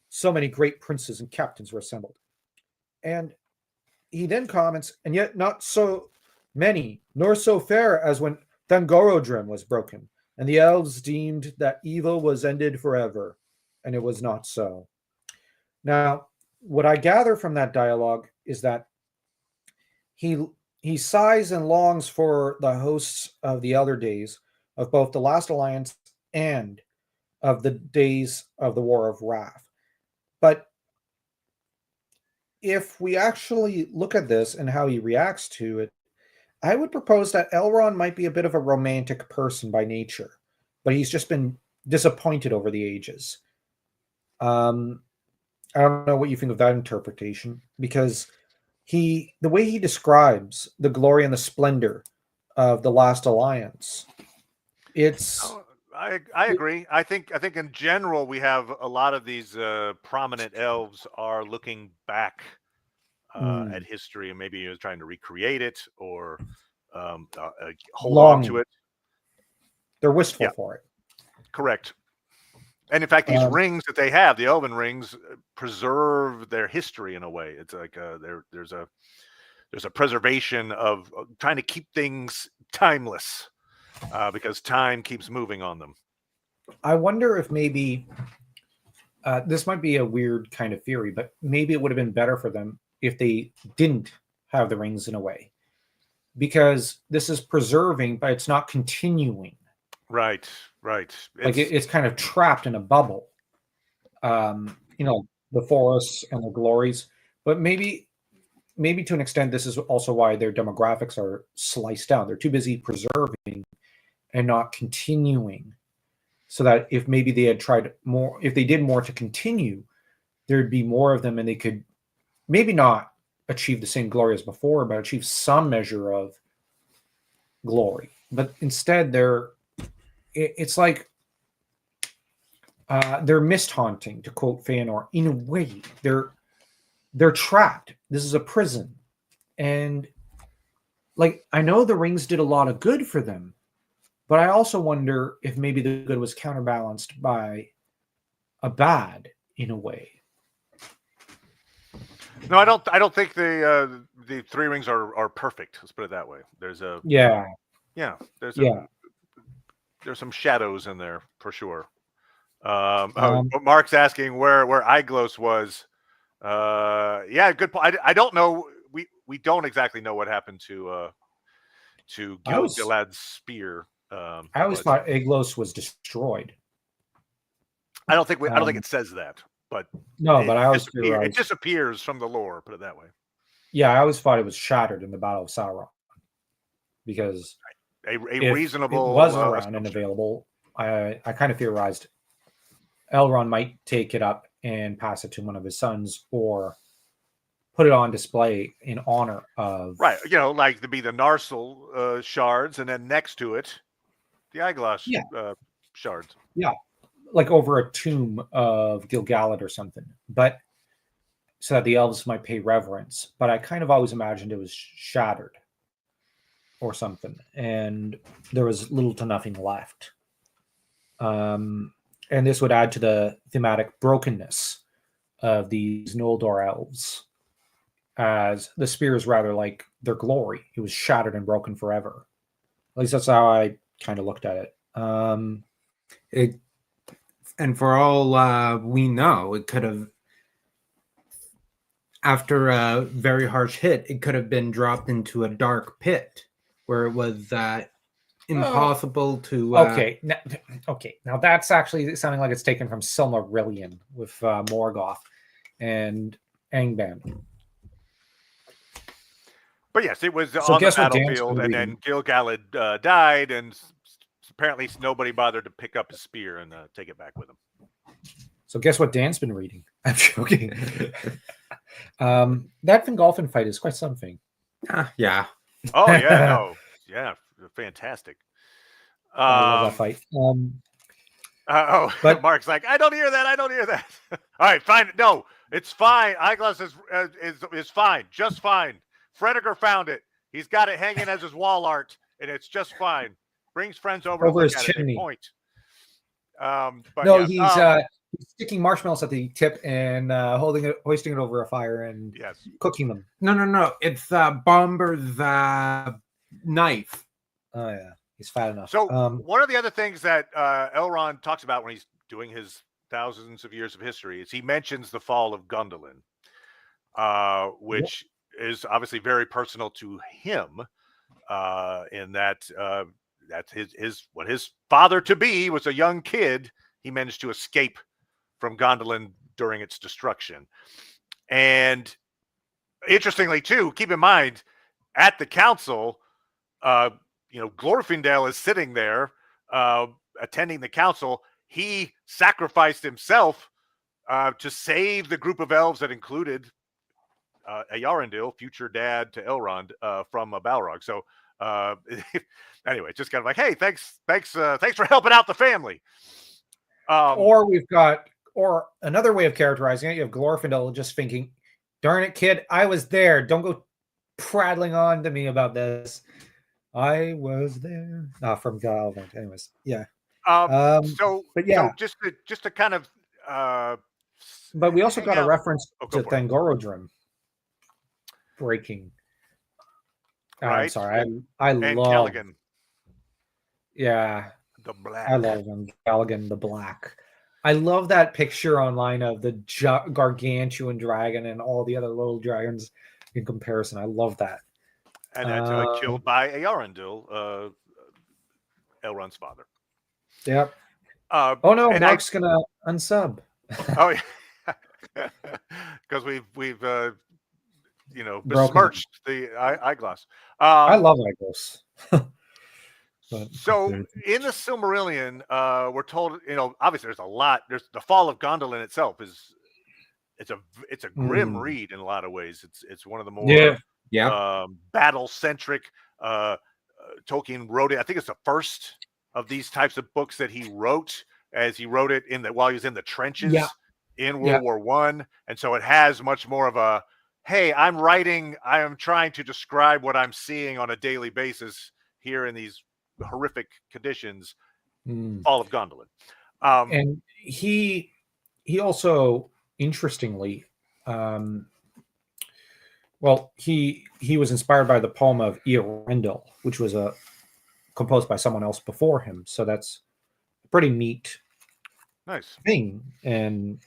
So many great princes and captains were assembled." And he then comments, "And yet not so many, nor so fair as when Thangorodrim was broken, and the elves deemed that evil was ended forever, and it was not so." Now, what I gather from that dialogue is that he sighs and longs for the hosts of the elder days of both the Last Alliance and of the days of the War of Wrath. But if we actually look at this and how he reacts to it, I would propose that Elrond might be a bit of a romantic person by nature, but he's just been disappointed over the ages. I don't know what you think of that interpretation, because the way he describes the glory and the splendor of the Last Alliance, it's... I agree. I think in general we have a lot of these prominent elves are looking back at history, and maybe he trying to recreate it or hold on to it. They're wistful for it. Correct. And in fact, these rings that they have, the elven rings, preserve their history in a way. It's like there's a preservation of trying to keep things timeless because time keeps moving on them. I wonder if maybe this might be a weird kind of theory, but maybe it would have been better for them if they didn't have the rings in a way, because this is preserving, but it's not continuing. Right. Like it's kind of trapped in a bubble. The forests and the glories, but maybe to an extent, this is also why their demographics are sliced down. They're too busy preserving and not continuing, so that if maybe they had tried more, if they did more to continue, there'd be more of them, and they could maybe not achieve the same glory as before, but achieve some measure of glory. But instead, it's like they're mist haunting, to quote Feanor. In a way, they're trapped. This is a prison, and like, I know the rings did a lot of good for them, but I also wonder if maybe the good was counterbalanced by a bad in a way. No, I don't think the three rings are perfect. Let's put it that way. There's there's some shadows in there for sure. But Mark's asking where Iglos was. Yeah, good point. I don't know. We don't exactly know what happened to Gil-galad's spear. I always thought Iglos was destroyed. I don't think it says that, but no, but I always it disappears from the lore. Put it that way. Yeah, I always thought it was shattered in the Battle of Sauron because a reasonable it was around and available. I kind of theorized Elrond might take it up and pass it to one of his sons, or put it on display in honor of like to be the Narsil shards, and then next to it, the eyeglass shards. Yeah, like over a tomb of Gil-galad or something, but so that the elves might pay reverence. But I kind of always imagined it was shattered or something, and there was little to nothing left. And this would add to the thematic brokenness of these Noldor elves, as the spear is rather like their glory. It was shattered and broken forever. At least that's how I kind of looked at it. And for all we know, it could have, after a very harsh hit, it could have been dropped into a dark pit where it was impossible to. Okay, now that's actually sounding like it's taken from Silmarillion with Morgoth and Angband. But yes, it was on the battlefield, and then Gil-galad died, and apparently nobody bothered to pick up his spear and take it back with him. So guess what Dan's been reading? I'm joking. That Fingolfin fight is quite something. Yeah. Oh, yeah, no. Yeah, fantastic. I love that fight. But Mark's like, I don't hear that. All right, fine. No, it's fine. Eyeglass is fine, just fine. Fredegar found it. He's got it hanging as his wall art, and it's just fine. Brings friends over his chimney. Point. But no, he's sticking marshmallows at the tip and hoisting it over a fire and cooking them. No. It's Bomber's knife. Oh yeah, he's fat enough. So one of the other things that Elrond talks about when he's doing his thousands of years of history is he mentions the fall of Gondolin, which is obviously very personal to him, in that that's his father to be was a young kid. He managed to escape from Gondolin during its destruction. And interestingly, too, keep in mind at the council, Glorfindel is sitting there attending the council. He sacrificed himself to save the group of elves that included Eärendil, future dad to Elrond, from Balrog. So anyway, just kind of like, hey, thanks for helping out the family. Or another way of characterizing it, you have Glorfindel just thinking, darn it, kid, I was there. Don't go prattling on to me about this. I was there. From Galvin. Anyways, yeah. So just to kind of but we also got a reference to Thangorodrim breaking. Right. I'm sorry. I love Callaghan. Yeah. The Black. I love him. Callaghan the Black. I love that picture online of the gargantuan dragon and all the other little dragons in comparison. I love that. And that's killed by Eärendil, Elrond's father. Yep. Oh no, Mark's gonna unsub. Oh yeah, because we've besmirched the eyeglass. I love eyeglass. So in the Silmarillion, we're told, obviously there's a lot. There's the fall of Gondolin itself it's a grim read in a lot of ways. It's one of the more battle centric. Tolkien wrote it. I think it's the first of these types of books that he wrote, as he wrote it while he was in the trenches in World War I, and so it has much more of a, hey, I am trying to describe what I'm seeing on a daily basis here in these horrific conditions. Fall of Gondolin. And he also, interestingly, he was inspired by the poem of Eärendil, which was composed by someone else before him. So that's a pretty neat Nice. thing. And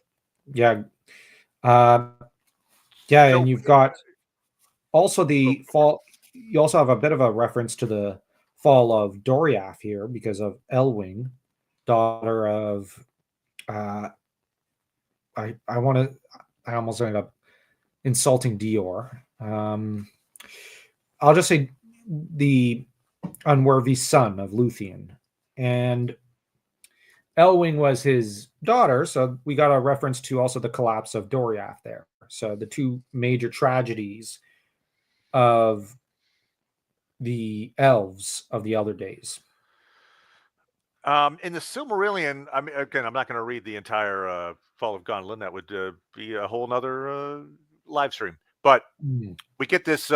yeah, uh, yeah, So, and you've got also the fall. You also have a bit of a reference to the fall of Doriath here because of Elwing, daughter of. I want to. I almost ended up insulting Dior. I'll just say the unworthy son of Luthien, and Elwing was his daughter, so we got a reference to also the collapse of Doriath there. So the two major tragedies of the elves of the Elder Days. in the Silmarillion, I mean, again, I'm not going to read the entire Fall of Gondolin. That would be a whole nother live stream. But we get this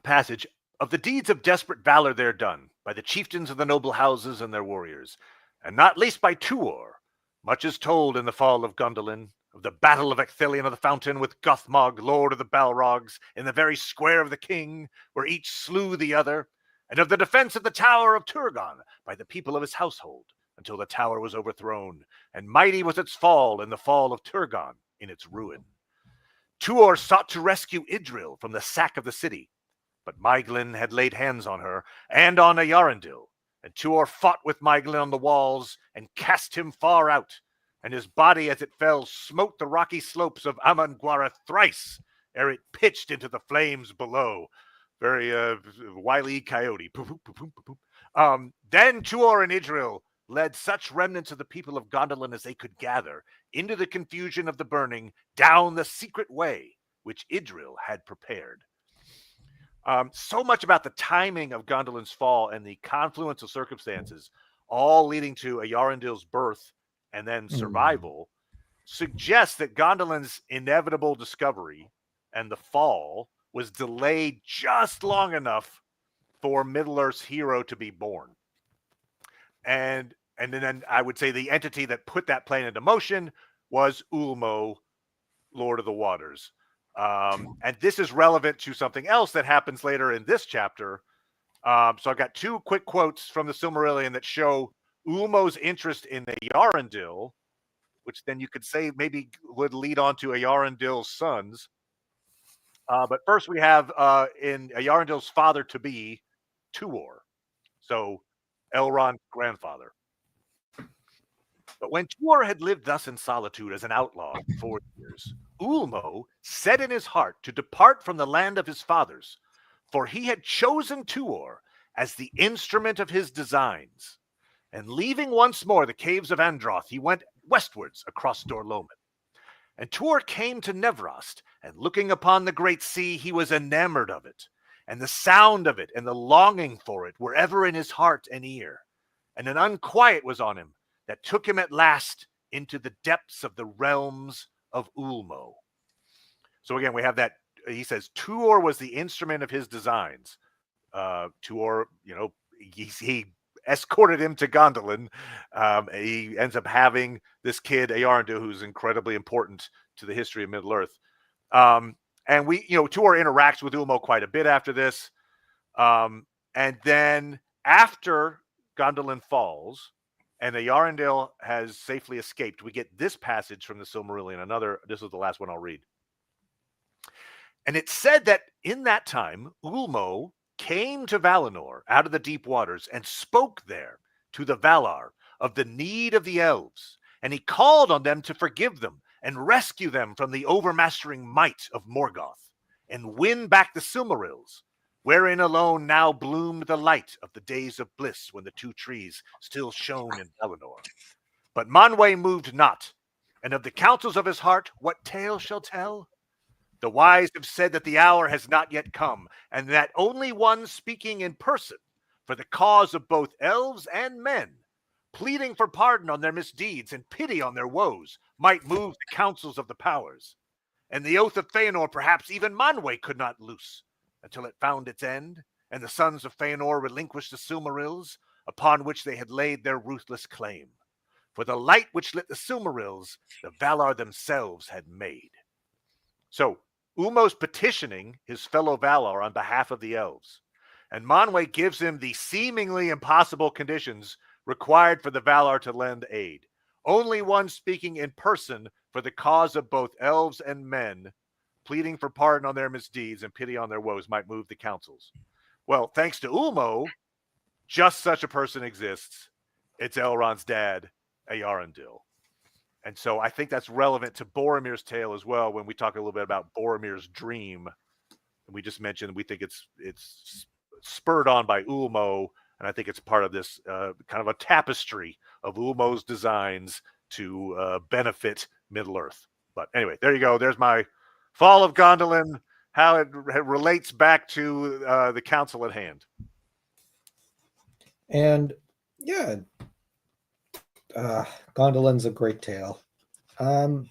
passage of the deeds of desperate valor there done by the chieftains of the noble houses and their warriors, and not least by Tuor. Much is told in the Fall of Gondolin, of the battle of Ecthelion of the Fountain with Gothmog, lord of the Balrogs, in the very square of the king, where each slew the other, and of the defense of the tower of Turgon by the people of his household, until the tower was overthrown, and mighty was its fall in the fall of Turgon in its ruin. Tuor sought to rescue Idril from the sack of the city, but Maiglin had laid hands on her and on Eärendil, and Tuor fought with Maiglin on the walls and cast him far out, and his body as it fell smote the rocky slopes of Amanguara thrice, ere it pitched into the flames below. Very Wile E. Coyote. Then Tuor and Idril led such remnants of the people of Gondolin as they could gather into the confusion of the burning down the secret way which Idril had prepared. So much about the timing of Gondolin's fall and the confluence of circumstances, all leading to Eärendil's birth and then survival, suggests that Gondolin's inevitable discovery and the fall was delayed just long enough for Middle-earth's hero to be born. And then I would say the entity that put that plan into motion was Ulmo, Lord of the Waters. And this is relevant to something else that happens later in this chapter. So I've got two quick quotes from the Silmarillion that show Ulmo's interest in Eärendil, which then you could say maybe would lead on to Eärendil's sons. But first we have in Eärendil's father-to-be, Tuor, so Elrond's grandfather. But when Tuor had lived thus in solitude as an outlaw for 4 years, Ulmo set in his heart to depart from the land of his fathers, for he had chosen Tuor as the instrument of his designs. And leaving once more the caves of Androth, he went westwards across Dorloman. And Tuor came to Nevrost, and looking upon the great sea, he was enamored of it, and the sound of it and the longing for it were ever in his heart and ear. And an unquiet was on him that took him at last into the depths of the realms of Ulmo. So again, we have that. He says Tuor was the instrument of his designs. Tuor, he escorted him to Gondolin. He ends up having this kid, Eärendil, who's incredibly important to the history of Middle-earth. And Tuor interacts with Ulmo quite a bit after this. And then after Gondolin falls and Eärendil has safely escaped, we get this passage from the Silmarillion. This is the last one I'll read. And it said that in that time, Ulmo came to Valinor out of the deep waters and spoke there to the Valar of the need of the elves. And he called on them to forgive them and rescue them from the overmastering might of Morgoth and win back the Silmarils, wherein alone now bloomed the light of the days of bliss when the two trees still shone in Valinor. But Manwë moved not, and of the counsels of his heart what tale shall tell? The wise have said that the hour has not yet come, and that only one speaking in person for the cause of both elves and men, pleading for pardon on their misdeeds and pity on their woes, might move the councils of the powers. And the oath of Fëanor perhaps even Manwë could not loose, until it found its end, and the sons of Fëanor relinquished the Silmarils, upon which they had laid their ruthless claim. For the light which lit the Silmarils, the Valar themselves had made. So, Ulmo's petitioning his fellow Valar on behalf of the elves, and Manwë gives him the seemingly impossible conditions required for the Valar to lend aid. Only one speaking in person for the cause of both elves and men, pleading for pardon on their misdeeds and pity on their woes, might move the councils. Well, thanks to Ulmo, just such a person exists. It's Elrond's dad, Eärendil. And so I think that's relevant to Boromir's tale as well when we talk a little bit about Boromir's dream. And we just mentioned we think it's spurred on by Ulmo, and I think it's part of this kind of a tapestry of Ulmo's designs to benefit Middle-earth. But anyway, there you go. There's my Fall of Gondolin, how it relates back to the council at hand. And yeah, Gondolin's a great tale. And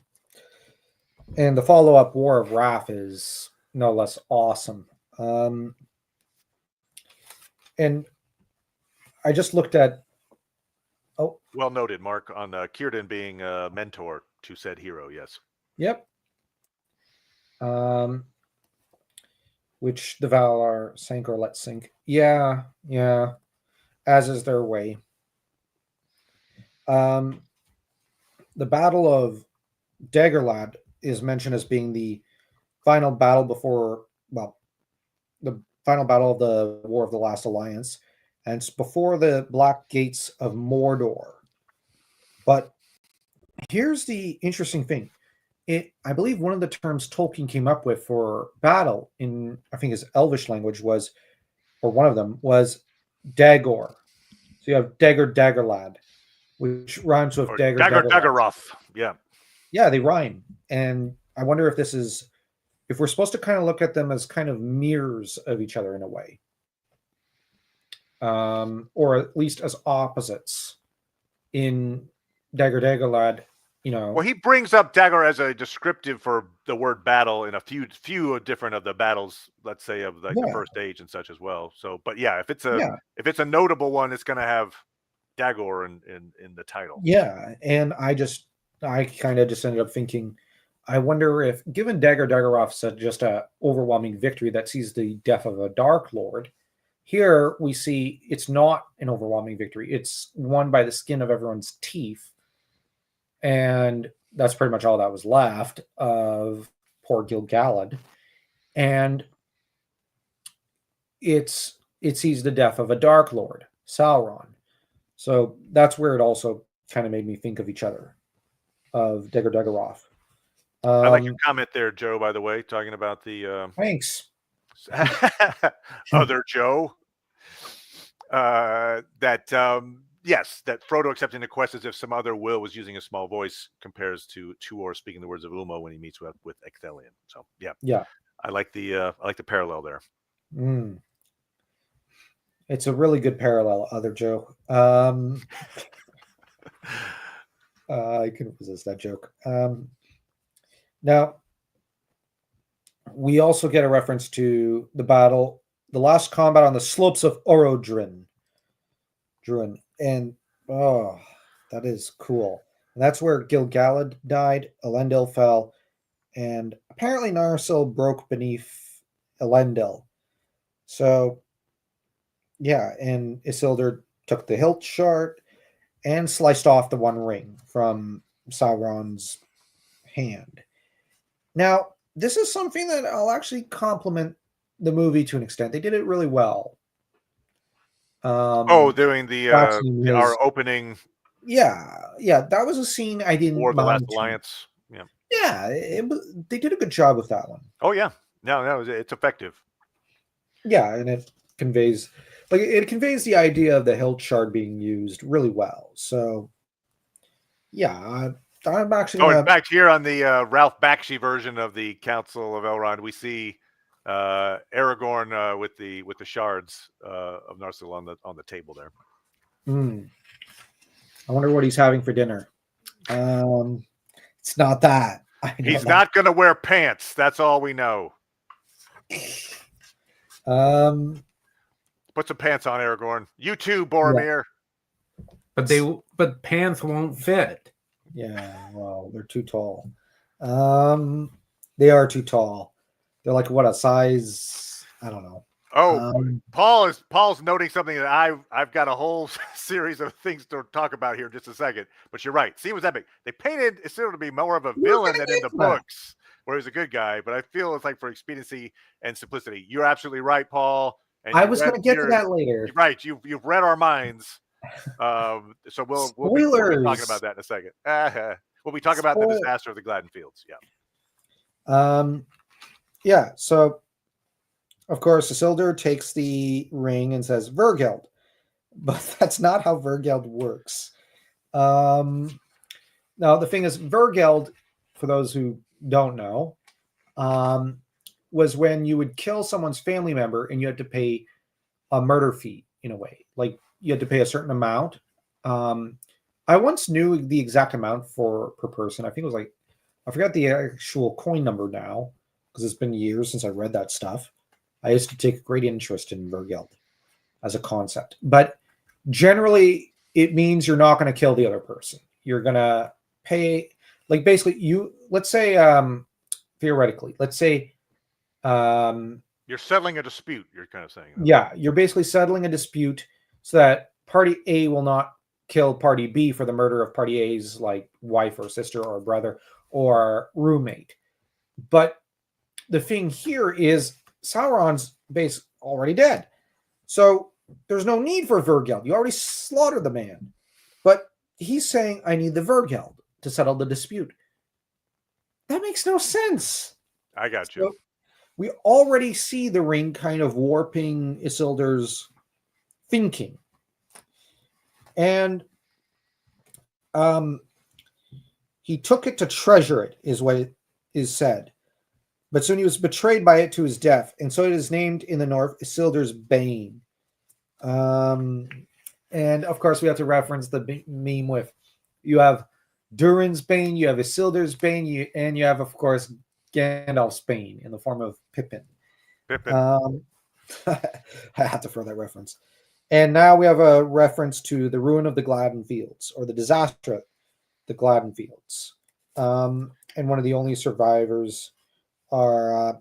the follow-up War of Wrath is no less awesome. And I just looked at. Oh, well noted, Mark, on Círdan being a mentor to said hero. Yes. Yep. Which the Valar sink or let sink. Yeah. As is their way. The Battle of Dagorlad is mentioned as being the final battle before, well, the final battle of the War of the Last Alliance, and it's before the Black Gates of Mordor. But here's the interesting thing. I believe one of the terms Tolkien came up with for battle in, I think his Elvish language was, or one of them was Dagor. So you have Dagorlad, which rhymes with Daggoroth. Yeah. Yeah, they rhyme. And I wonder if this is, if we're supposed to kind of look at them as kind of mirrors of each other in a way. Or at least as opposites. In Dagorlad, you know. Well, he brings up Dagor as a descriptive for the word battle in a few different of the battles, let's say, of like the First Age and such as well. So, but yeah, if it's a notable one, it's going to have Dagor in the title. Yeah, and I kind of just ended up thinking, I wonder if, given Daggoroth's just a overwhelming victory that sees the death of a Dark Lord, here we see it's not an overwhelming victory. It's won by the skin of everyone's teeth. And that's pretty much all that was left of poor Gil-galad. And it sees the death of a Dark Lord, Sauron. So that's where it also kind of made me think of each other, of Daggoroth. I like your comment there, Joe, by the way, talking about the... Thanks. other Joe. Yes, that Frodo accepting the quest as if some other Will was using a small voice compares to Tuor speaking the words of Ulmo when he meets with Ecthelion. So yeah, I like the parallel there. It's a really good parallel, other Joe. I couldn't resist that joke. Now, we also get a reference to the battle, the last combat on the slopes of Orodruin. And that is cool. And that's where Gil-galad died, Elendil fell, and apparently Narsil broke beneath Elendil. So, yeah, and Isildur took the hilt shard and sliced off the one ring from Sauron's hand. Now, this is something that I'll actually compliment the movie to an extent. They did it really well. Doing our opening. Yeah, that was a scene I didn't War of the Last mind. Alliance. Yeah, they did a good job with that one. Oh yeah, no, it's effective. Yeah, and it conveys the idea of the hilt shard being used really well. So, yeah, I'm actually going back here on the Ralph Bakshi version of the Council of Elrond. We see Aragorn with the shards of Narsil on the table there. I wonder what he's having for dinner. It's not that. He's not going to wear pants. That's all we know. Put some pants on, Aragorn. You too, Boromir. Yeah. But pants won't fit. Yeah, well, they're too tall. They are too tall. They're like, what, a size? I don't know. Oh, Paul's noting something that I've got a whole series of things to talk about here in just a second. But you're right. Scene was epic. They painted Isildur to be more of a villain than in the books, where he's a good guy. But I feel it's like for expediency and simplicity. You're absolutely right, Paul. And I was going to get to that later. You're right. You've read our minds. So we'll be talking about that in a second. We'll be talking about the disaster of the Gladden Fields. Yeah. Yeah. So, of course, Isildur takes the ring and says Vergeld, but that's not how Vergeld works. Now, the thing is, Vergeld, for those who don't know, was when you would kill someone's family member and you had to pay a murder fee in a way. Like you had to pay a certain amount. I once knew the exact amount per person. I think it was like, I forgot the actual coin number now because it's been years since I read that stuff. I used to take great interest in Vergeld as a concept. But generally, it means you're not going to kill the other person. You're going to pay, like basically let's say, theoretically, let's say, you're settling a dispute, you're kind of saying. Yeah, you're basically settling a dispute so that party A will not kill party B for the murder of party A's like wife or sister or brother or roommate. But the thing here is Sauron's base already dead. So there's no need for Vergeld. You already slaughtered the man. But he's saying, I need the Vergeld to settle the dispute. That makes no sense. I got you. So, we already see the ring kind of warping Isildur's thinking. And he took it to treasure it, is what it is said. But soon he was betrayed by it to his death. And so it is named in the North Isildur's Bane. And of course, we have to reference the meme with you have Durin's Bane, you have Isildur's Bane, and you have, of course, Gandalf's Bane in the form of Pippin. I have to throw that reference. And now we have a reference to the ruin of the Gladden Fields, or the disaster of the Gladden Fields. And one of the only survivors are,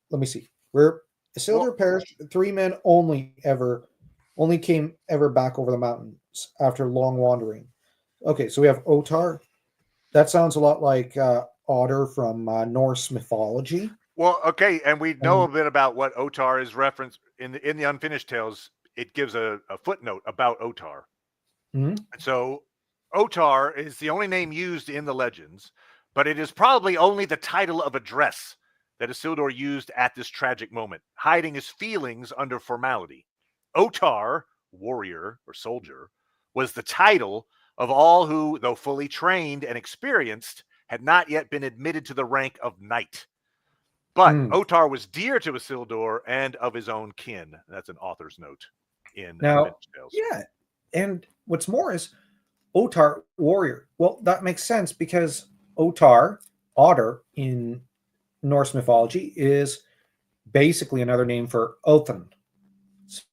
let me see, where Isildur perished, 3 men only came back over the mountains after long wandering. Okay, so we have Otar. That sounds a lot like Otter from Norse mythology. Well, okay, and we know a bit about what Otar is referenced in the Unfinished Tales. It gives a footnote about Otar. Mm-hmm. And so Otar is the only name used in the legends, but it is probably only the title of a dress that Isildur used at this tragic moment, hiding his feelings under formality. Otar, warrior or soldier, was the title of all who, though fully trained and experienced, had not yet been admitted to the rank of knight. But Otar was dear to Isildur and of his own kin. That's an author's note in now. Yeah, and what's more is Otar, warrior. Well, that makes sense because Otar, otter in Norse mythology, is basically another name for Othin.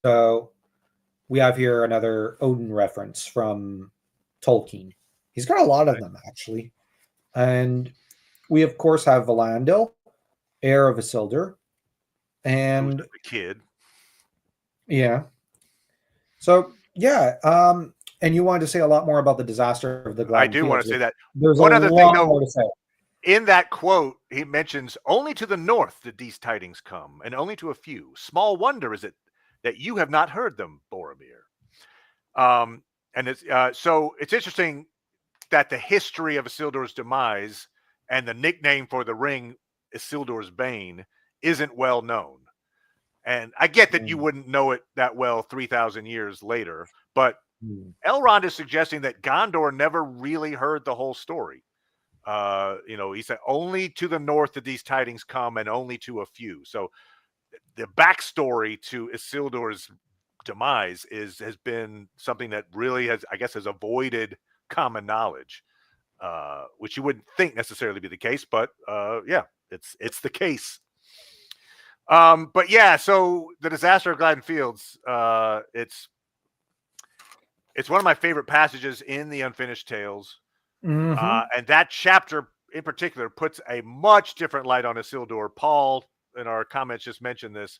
So we have here another Odin reference from Tolkien. He's got a lot of them, actually. And we, of course, have Valandil, heir of Isildur. And the kid. Yeah. So, yeah. And you wanted to say a lot more about the disaster of the Gladden I do want to say that. There's one other thing, more to say. In that quote, he mentions, only to the north did these tidings come, and only to a few. Small wonder is it that you have not heard them, Boromir. And it's so it's interesting that the history of Isildur's demise and the nickname for the ring, Isildur's Bane, isn't well known. And I get that you wouldn't know it that well 3,000 years later, but Elrond is suggesting that Gondor never really heard the whole story. He said only to the north did these tidings come, and only to a few. So the backstory to Isildur's demise has been something that really has avoided common knowledge, which you wouldn't think necessarily be the case, but it's the case. But yeah, so the disaster of Gladden Fields, it's one of my favorite passages in the Unfinished Tales. And that chapter in particular puts a much different light on Isildur. Paul, in our comments, just mentioned this.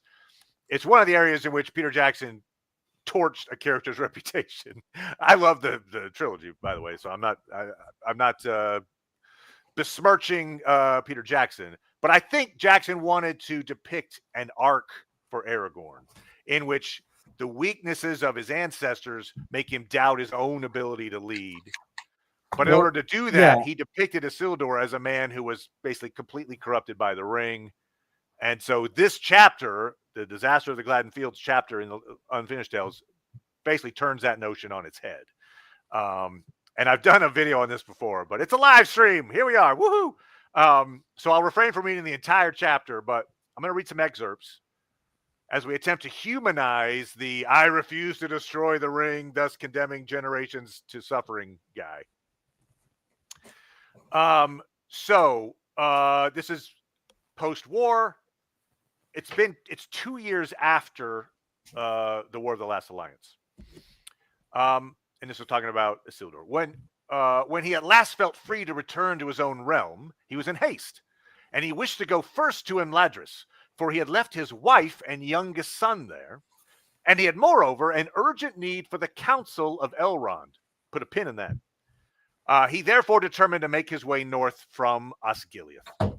it's one of the areas in which Peter Jackson torched a character's reputation. I love the trilogy, by the way, so I'm not besmirching Peter Jackson, but I think Jackson wanted to depict an arc for Aragorn in which the weaknesses of his ancestors make him doubt his own ability to lead. But in order to do that, he depicted Isildur as a man who was basically completely corrupted by the ring. And so this chapter, the Disaster of the Gladden Fields chapter in the Unfinished Tales, basically turns that notion on its head. And I've done a video on this before, but it's a live stream. Here we are. Woohoo! So I'll refrain from reading the entire chapter, but I'm going to read some excerpts as we attempt to humanize the "I refuse to destroy the ring, thus condemning generations to suffering" guy. This is post-war. It's 2 years after the War of the Last Alliance. And this was talking about Isildur. When he at last felt free to return to his own realm, he was in haste, and he wished to go first to Imladris, for he had left his wife and youngest son there, and he had moreover an urgent need for the Council of Elrond. Put a pin in that. He therefore determined to make his way north from Osgiliath.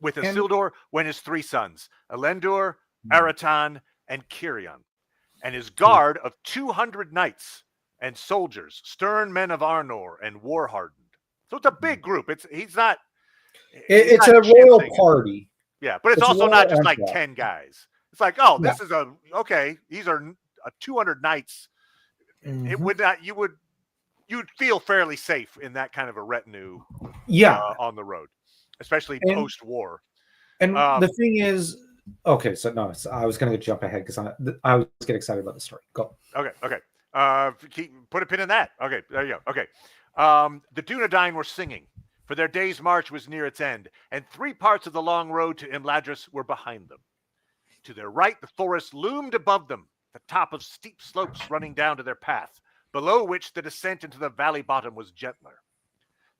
With Isildur went his 3 sons, Elendur, Aratan, and Kirion, and his guard of 200 knights and soldiers, stern men of Arnor and war-hardened. So it's a big group. It's not a royal party. Yeah, but it's also not just like 10 guys. It's like, oh, this is these are 200 knights. Mm-hmm. It would not, you'd feel fairly safe in that kind of a retinue on the road, especially post-war. And the thing is, okay, so no, I was going to jump ahead because I was getting excited about the story. Go. Okay. Put a pin in that. Okay, there you go. Okay. The Dunedain were singing, for their day's march was near its end, and 3 parts of the long road to Imladris were behind them. To their right, the forest loomed above them, the top of steep slopes running down to their path, below which the descent into the valley bottom was gentler.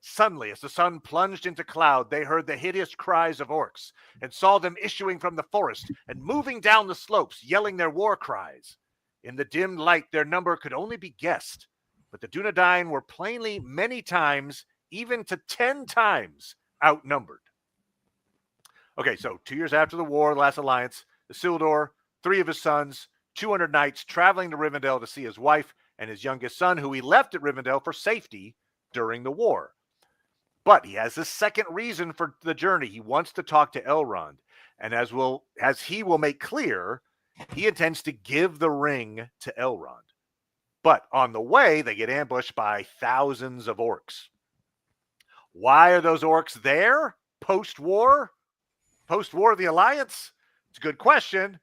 Suddenly, as the sun plunged into cloud, they heard the hideous cries of orcs, and saw them issuing from the forest and moving down the slopes, yelling their war cries. In the dim light, their number could only be guessed, but the Dunedain were plainly many times, even to 10 times, outnumbered. Okay, so 2 years after the War, the Last Alliance, Isildur, 3 of his sons, 200 knights traveling to Rivendell to see his wife and his youngest son, who he left at Rivendell for safety during the war. But he has a second reason for the journey. He wants to talk to Elrond, and as he will make clear, he intends to give the ring to Elrond. But on the way, they get ambushed by thousands of orcs. Why are those orcs there post-war? Post-war of the Alliance? It's a good question,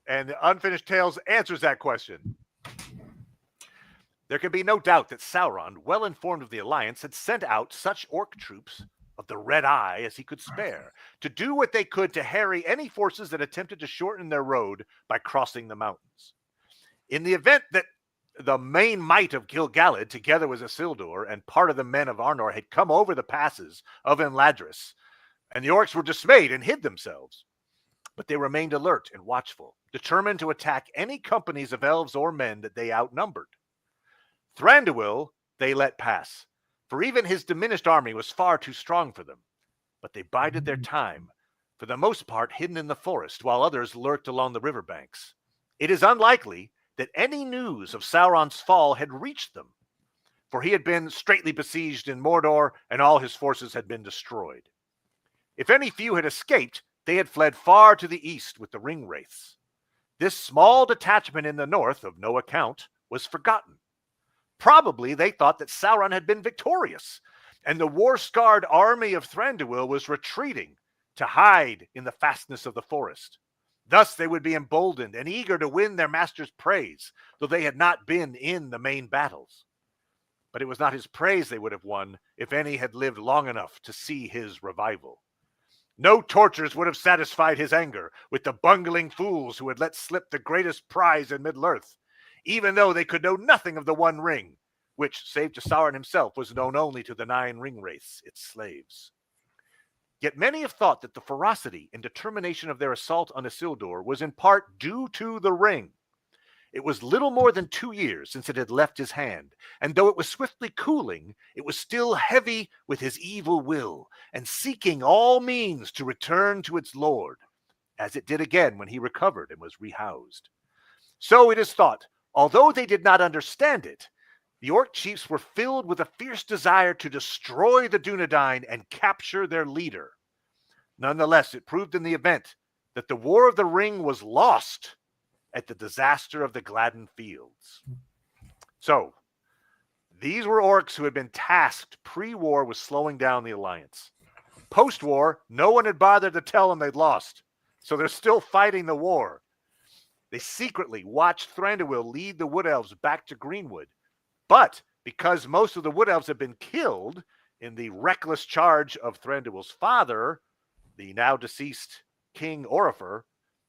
and the Unfinished Tales answers that question. There can be no doubt that Sauron, well informed of the Alliance, had sent out such orc troops of the Red Eye as he could spare, to do what they could to harry any forces that attempted to shorten their road by crossing the mountains. In the event that the main might of Gil-galad, together with Isildur and part of the men of Arnor, had come over the passes of Imladris, and the orcs were dismayed and hid themselves. But they remained alert and watchful, determined to attack any companies of elves or men that they outnumbered. Thranduil they let pass, for even his diminished army was far too strong for them. But they bided their time, for the most part hidden in the forest, while others lurked along the riverbanks. It is unlikely that any news of Sauron's fall had reached them, for he had been straitly besieged in Mordor, and all his forces had been destroyed. If any few had escaped, they had fled far to the east with the ring-wraiths. This small detachment in the north, of no account, was forgotten. Probably they thought that Sauron had been victorious, and the war-scarred army of Thranduil was retreating to hide in the fastness of the forest. Thus they would be emboldened and eager to win their master's praise, though they had not been in the main battles. But it was not his praise they would have won if any had lived long enough to see his revival. No tortures would have satisfied his anger with the bungling fools who had let slip the greatest prize in Middle-earth, even though they could know nothing of the One Ring, which, save to Sauron himself, was known only to the 9 ring-wraiths, its slaves. Yet many have thought that the ferocity and determination of their assault on Isildur was in part due to the ring. It was little more than 2 years since it had left his hand, and though it was swiftly cooling, it was still heavy with his evil will, and seeking all means to return to its lord, as it did again when he recovered and was rehoused. So it is thought, although they did not understand it, the Orc chiefs were filled with a fierce desire to destroy the Dunedain and capture their leader. Nonetheless, it proved in the event that the War of the Ring was lost at the disaster of the Gladden fields. So, these were orcs who had been tasked pre-war with slowing down the alliance. Post-war, no one had bothered to tell them they'd lost, so they're still fighting the war. They secretly watched Thranduil lead the Wood Elves back to Greenwood, but because most of the Wood Elves had been killed in the reckless charge of Thranduil's father, the now deceased King Orifer,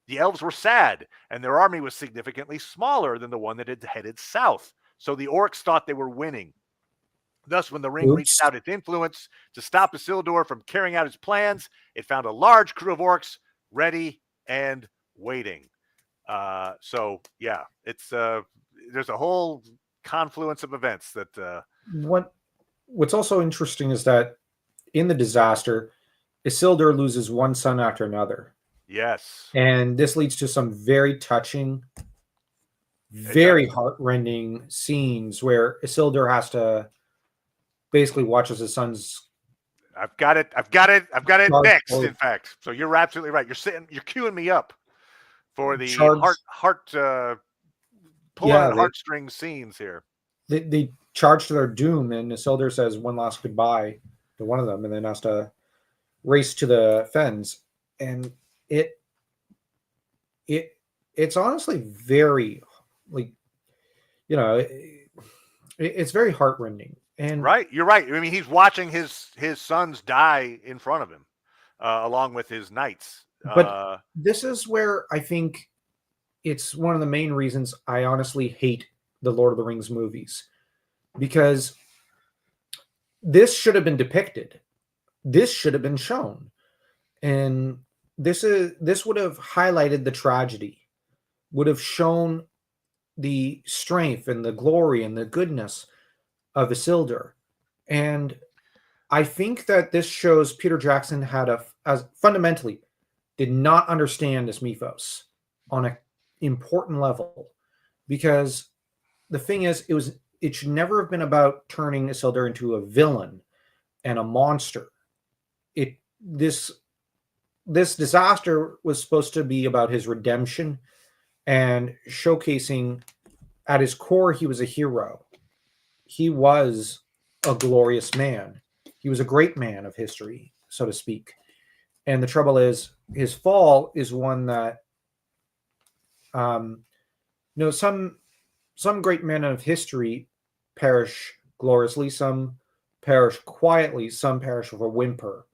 the elves were sad, and their army was significantly smaller than the one that had headed south. So the orcs thought they were winning. Thus, when the ring reached out its influence to stop Isildur from carrying out his plans, it found a large crew of orcs ready and waiting. So, yeah, it's there's a whole confluence of events that... What's also interesting is that in the disaster, Isildur loses one son after another. Yes. And this leads to some very touching, very heartrending scenes where Isildur has to basically watch as his son's... I've got it next, in fact. So you're absolutely right. You're queuing me up for the pulling on heartstring scenes here. They charge to their doom, and Isildur says one last goodbye to one of them, and then has to race to the fens. And it's honestly very, like, you know, it's very heartrending. And right, you're right. I mean, he's watching his sons die in front of him, along with his knights. But this is where I think it's one of the main reasons I honestly hate the Lord of the Rings movies, because this should have been depicted. This should have been shown. And this would have highlighted the tragedy, would have shown the strength and the glory and the goodness of Isildur. And I think that this shows Peter Jackson had fundamentally did not understand this mythos on an important level, because the thing is, it should never have been about turning Isildur into a villain and a monster. This disaster was supposed to be about his redemption and showcasing at his core he was a hero. He was a glorious man. He was a great man of history, so to speak. And the trouble is, his fall is one that, some great men of history perish gloriously, some perish quietly, some perish with a whimper.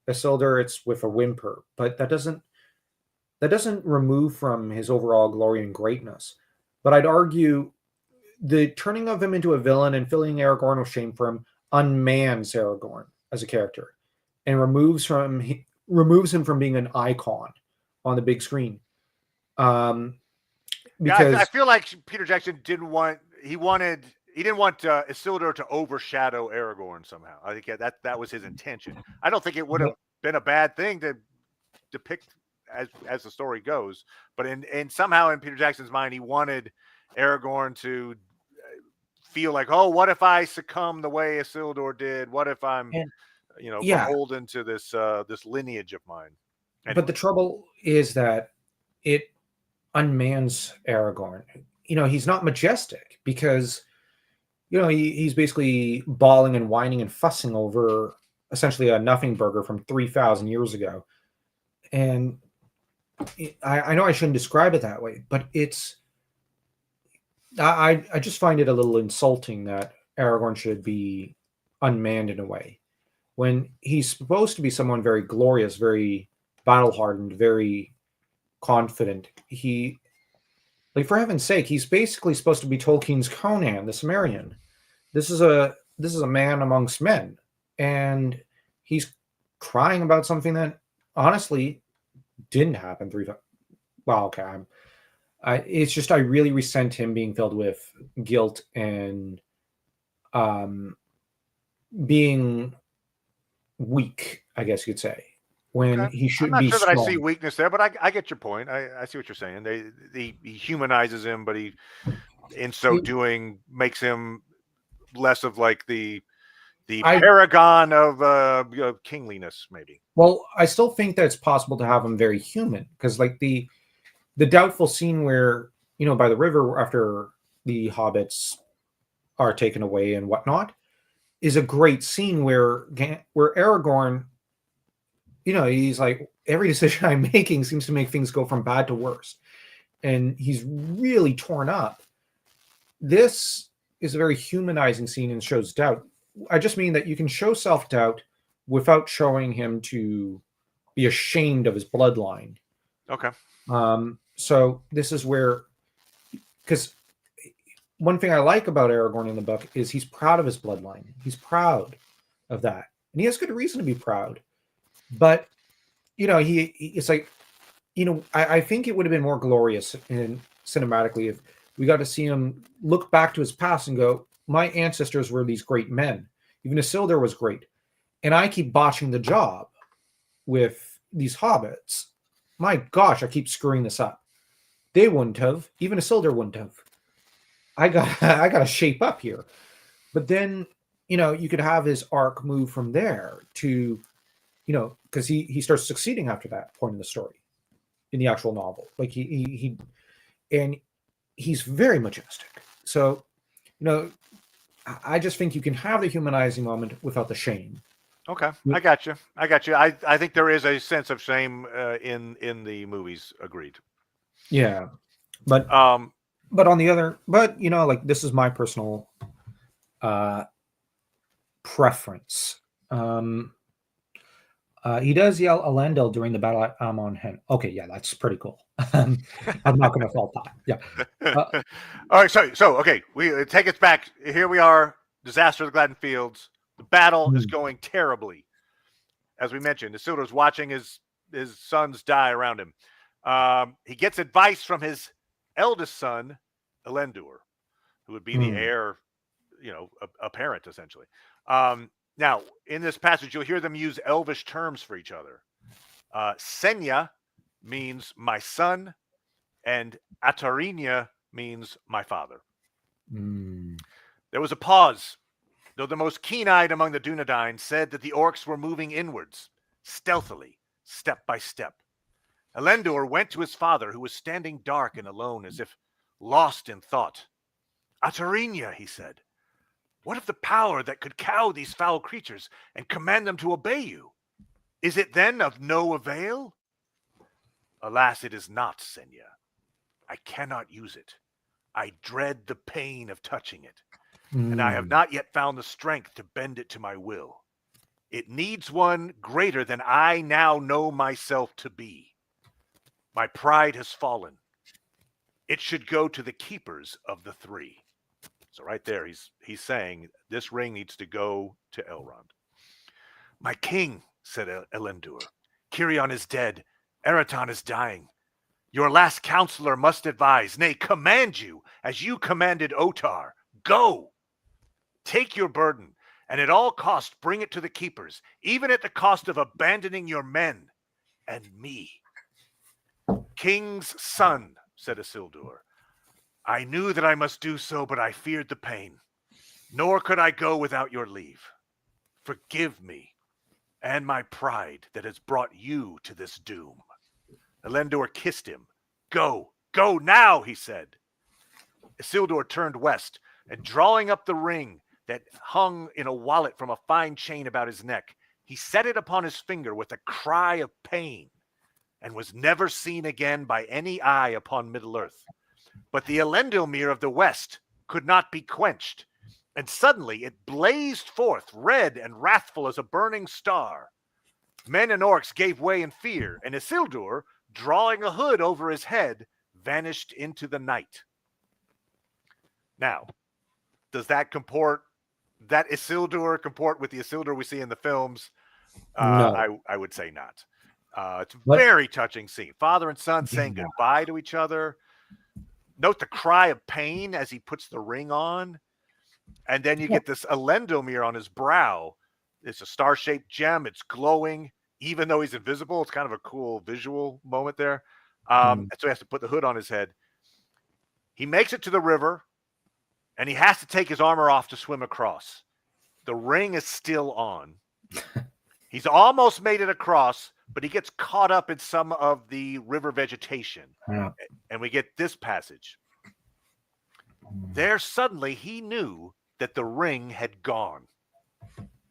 Isildur, it's with a whimper, but that doesn't remove from his overall glory and greatness. But I'd argue the turning of him into a villain and filling Aragorn with shame for him unmans Aragorn as a character and removes him from being an icon on the big screen. Because I feel like Peter Jackson didn't want Isildur to overshadow Aragorn somehow. I think that was his intention. I don't think it would have been a bad thing to depict as the story goes, but in somehow in Peter Jackson's mind, he wanted Aragorn to feel like, oh, what if I succumb the way Isildur did? What if I'm, beholden to this lineage of mine? Anyway. But the trouble is that it unmans Aragorn. He's not majestic because, he's basically bawling and whining and fussing over essentially a nothing burger from 3,000 years ago. And I know I shouldn't describe it that way, but I just find it a little insulting that Aragorn should be unmanned in a way when he's supposed to be someone very glorious, very battle-hardened, very confident. For heaven's sake, he's basically supposed to be Tolkien's Conan, the Cimmerian. This is a man amongst men, and he's crying about something that honestly didn't happen 3 times. Well, okay, it's just I really resent him being filled with guilt and um, being weak, I guess you'd say, when Okay. he I'm should not be sure that I see strong. weakness there, but I get your point. I see what you're saying. He humanizes him, but he, in so doing, makes him less of like the I paragon of kingliness, maybe. Well, I still think that it's possible to have him very human because, like the doubtful scene where by the river after the hobbits are taken away and whatnot is a great scene where Aragorn, he's like every decision I'm making seems to make things go from bad to worse, and he's really torn up. This is a very humanizing scene and shows doubt. I just mean that you can show self doubt without showing him to be ashamed of his bloodline. Okay. So this is where, because one thing I like about Aragorn in the book is he's proud of his bloodline. He's proud of that, and he has good reason to be proud. But it's like, I think it would have been more glorious and cinematically if we got to see him look back to his past and go, my ancestors were these great men. Even Isildur was great, and I keep botching the job with these hobbits. My gosh, I keep screwing this up. They wouldn't have. Even Isildur wouldn't have. I got to shape up here. But then, you could have his arc move from there to, because he starts succeeding after that point in the story, in the actual novel. Like he's very majestic. So, I just think you can have the humanizing moment without the shame. Okay, I got you. I think there is a sense of shame in the movies. Agreed. Yeah, but on the other, like this is my personal preference. He does yell Elendil during the battle at Amon Hen. Okay, yeah, that's pretty cool. I'm not going to fault that. Yeah. All right, so okay, we take us back. Here we are, disaster of the Gladden Fields. The battle is going terribly. As we mentioned, Isildur's watching his sons die around him. He gets advice from his eldest son, Elendil, who would be the heir, apparent, essentially. Now, in this passage, you'll hear them use elvish terms for each other. Senya means my son, and Atarinya means my father. There was a pause, though the most keen-eyed among the Dunedain said that the orcs were moving inwards, stealthily, step by step. Elendil went to his father, who was standing dark and alone, as if lost in thought. Atarinya, he said, what of the power that could cow these foul creatures and command them to obey you? Is it then of no avail? Alas, it is not, Senya. I cannot use it. I dread the pain of touching it, and I have not yet found the strength to bend it to my will. It needs one greater than I now know myself to be. My pride has fallen. It should go to the keepers of the three. So right there, he's saying this ring needs to go to Elrond. My king, said Elendil, Kirion is dead. Eraton is dying. Your last counselor must advise, nay, command you, as you commanded Otar. Go! Take your burden, and at all cost bring it to the keepers, even at the cost of abandoning your men and me. King's son, said Isildur, I knew that I must do so, but I feared the pain, nor could I go without your leave. Forgive me and my pride that has brought you to this doom. Elendil kissed him. Go now, he said. Isildur turned west, and drawing up the ring that hung in a wallet from a fine chain about his neck, he set it upon his finger with a cry of pain, and was never seen again by any eye upon Middle-earth. But the Elendilmere of the west could not be quenched, and suddenly it blazed forth, red and wrathful as a burning star. Men and orcs gave way in fear, and Isildur, drawing a hood over his head, vanished into the night. Now, does that Isildur comport with the Isildur we see in the films? No. I would say not. It's a What? very touching scene. Father and son saying Yeah. goodbye to each other. Note the cry of pain as he puts the ring on. And then you Yeah. get this Elendomir on his brow. It's a star-shaped gem. It's glowing. Even though he's invisible, it's kind of a cool visual moment there. So he has to put the hood on his head. He makes it to the river, and he has to take his armor off to swim across. The ring is still on. He's almost made it across, but he gets caught up in some of the river vegetation. Yeah. And we get this passage. There suddenly he knew that the ring had gone.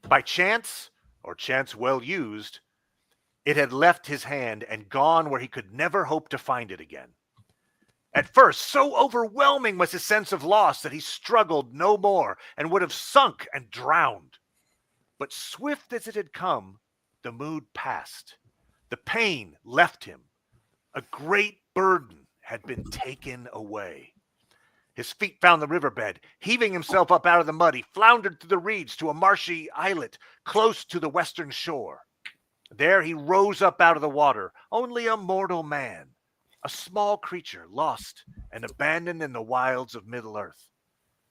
By chance, or chance well used, it had left his hand and gone where he could never hope to find it again. At first, so overwhelming was his sense of loss that he struggled no more and would have sunk and drowned. But swift as it had come, the mood passed. The pain left him. A great burden had been taken away. His feet found the riverbed. Heaving himself up out of the mud, he floundered through the reeds to a marshy islet close to the western shore. There he rose up out of the water, only a mortal man, a small creature lost and abandoned in the wilds of Middle-earth.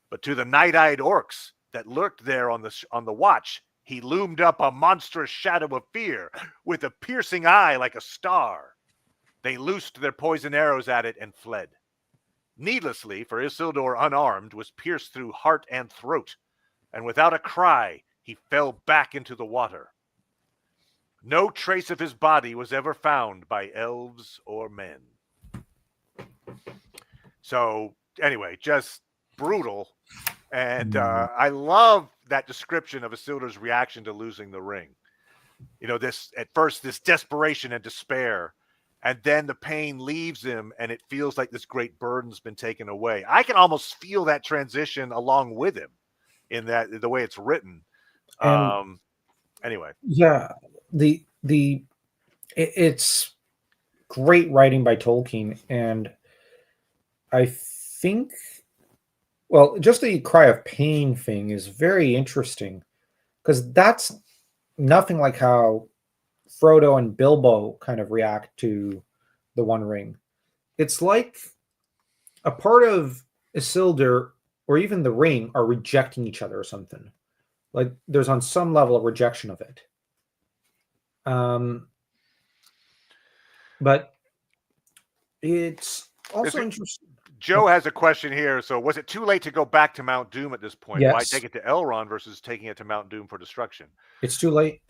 But to the night-eyed orcs that lurked there on the watch, he loomed up a monstrous shadow of fear with a piercing eye like a star. They loosed their poison arrows at it and fled. Needlessly, for Isildur, unarmed, was pierced through heart and throat, and without a cry, he fell back into the water. No trace of his body was ever found by elves or men. So, anyway, just brutal. And I love that description of Isildur's reaction to losing the ring. You know, at first, this desperation and despair. And then the pain leaves him, and it feels like this great burden's been taken away. I can almost feel that transition along with him in the way it's written. Anyway, yeah, it's great writing by Tolkien, and I think, well, just the cry of pain thing is very interesting because that's nothing like how Frodo and Bilbo kind of react to the One Ring. It's like a part of Isildur or even the ring are rejecting each other or something. Like there's on some level a rejection of it. But it's also interesting. Joe has a question here. So was it too late to go back to Mount Doom at this point? Yes. Why take it to Elrond versus taking it to Mount Doom for destruction? It's too late.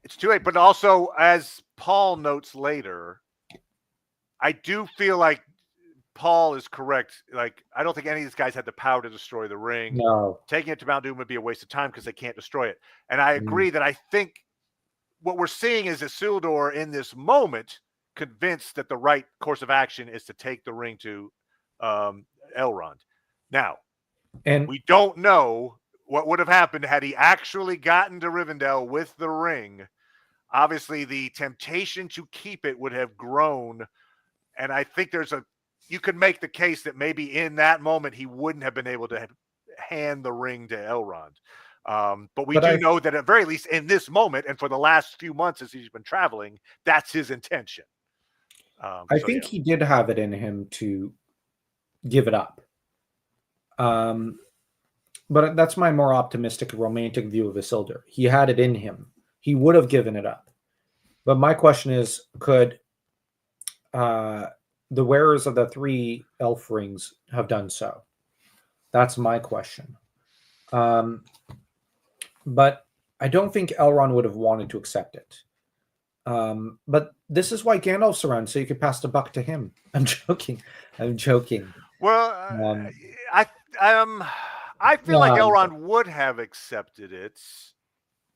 It's too late. But also, as Paul notes later, I do feel like Paul is correct. Like, I don't think any of these guys had the power to destroy the ring. No. Taking it to Mount Doom would be a waste of time because they can't destroy it. And I agree that I think what we're seeing is Isildur in this moment convinced that the right course of action is to take the ring to Elrond. Now, and we don't know what would have happened had he actually gotten to Rivendell with the ring. Obviously, the temptation to keep it would have grown. And I think you could make the case that maybe in that moment he wouldn't have been able to hand the ring to Elrond. But we do know that at very least in this moment and for the last few months as he's been traveling, that's his intention. I think he did have it in him to give it up. But that's my more optimistic, romantic view of Isildur. He had it in him. He would have given it up. But my question is, could the wearers of the 3 elf rings have done so? That's my question. But I don't think Elrond would have wanted to accept it. But this is why Gandalf's around, so you could pass the buck to him. I'm joking. Well, I feel like Elrond would have accepted it.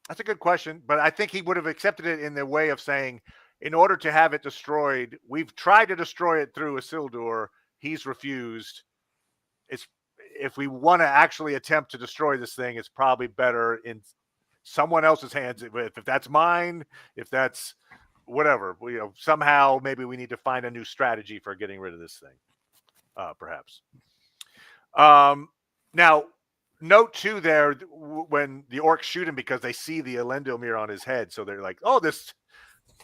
That's a good question, but I think he would have accepted it in the way of saying, in order to have it destroyed, we've tried to destroy it through Isildur. He's refused. If we want to actually attempt to destroy this thing, it's probably better in someone else's hands. If that's mine, if that's whatever, somehow maybe we need to find a new strategy for getting rid of this thing, perhaps. Now, note too there when the orcs shoot him because they see the Elendilmir on his head, so they're like, "Oh, this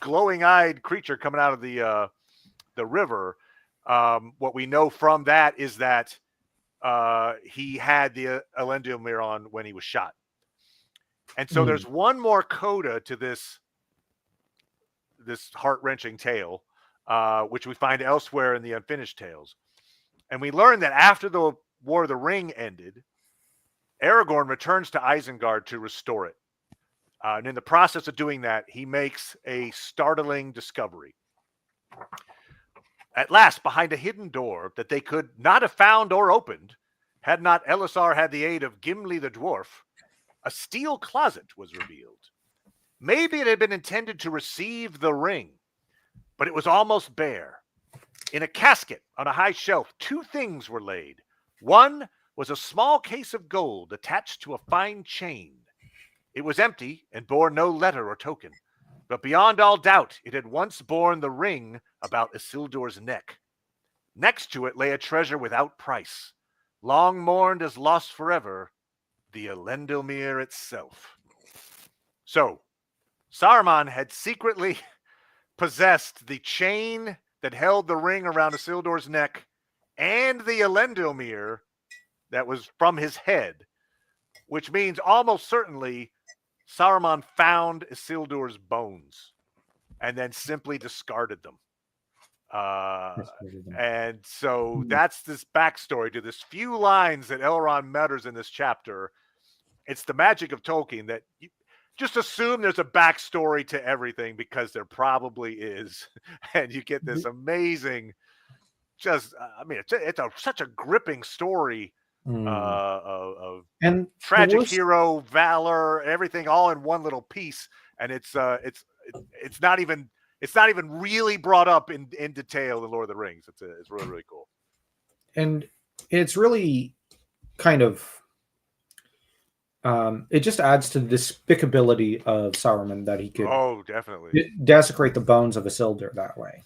glowing-eyed creature coming out of the river." What we know from that is that he had the Elendilmir on when he was shot, and so there's one more coda to this heart-wrenching tale, which we find elsewhere in the Unfinished Tales, and we learn that after the War of the Ring ended, Aragorn returns to Isengard to restore it. And in the process of doing that, he makes a startling discovery. At last, behind a hidden door that they could not have found or opened, had not Elisar had the aid of Gimli the dwarf, a steel closet was revealed. Maybe it had been intended to receive the ring, but it was almost bare. In a casket on a high shelf, two things were laid. One was a small case of gold attached to a fine chain. It was empty and bore no letter or token, but beyond all doubt it had once borne the ring about Isildur's neck. Next to it lay a treasure without price, long mourned as lost forever, the Elendilmir itself. So, Saruman had secretly possessed the chain that held the ring around Isildur's neck and the Elendilmir that was from his head, which means almost certainly Saruman found Isildur's bones and then simply discarded them. And so that's this backstory to this few lines that Elrond mutters in this chapter. It's the magic of Tolkien that you just assume there's a backstory to everything, because there probably is. And you get this amazing, just, I mean, it's such a gripping story of and tragic hero, valor, everything all in one little piece. And it's not even really brought up in detail in Lord of the Rings. It's really, really cool. And it's really kind of it just adds to the despicability of Saruman that he could definitely desecrate the bones of Isildur that way.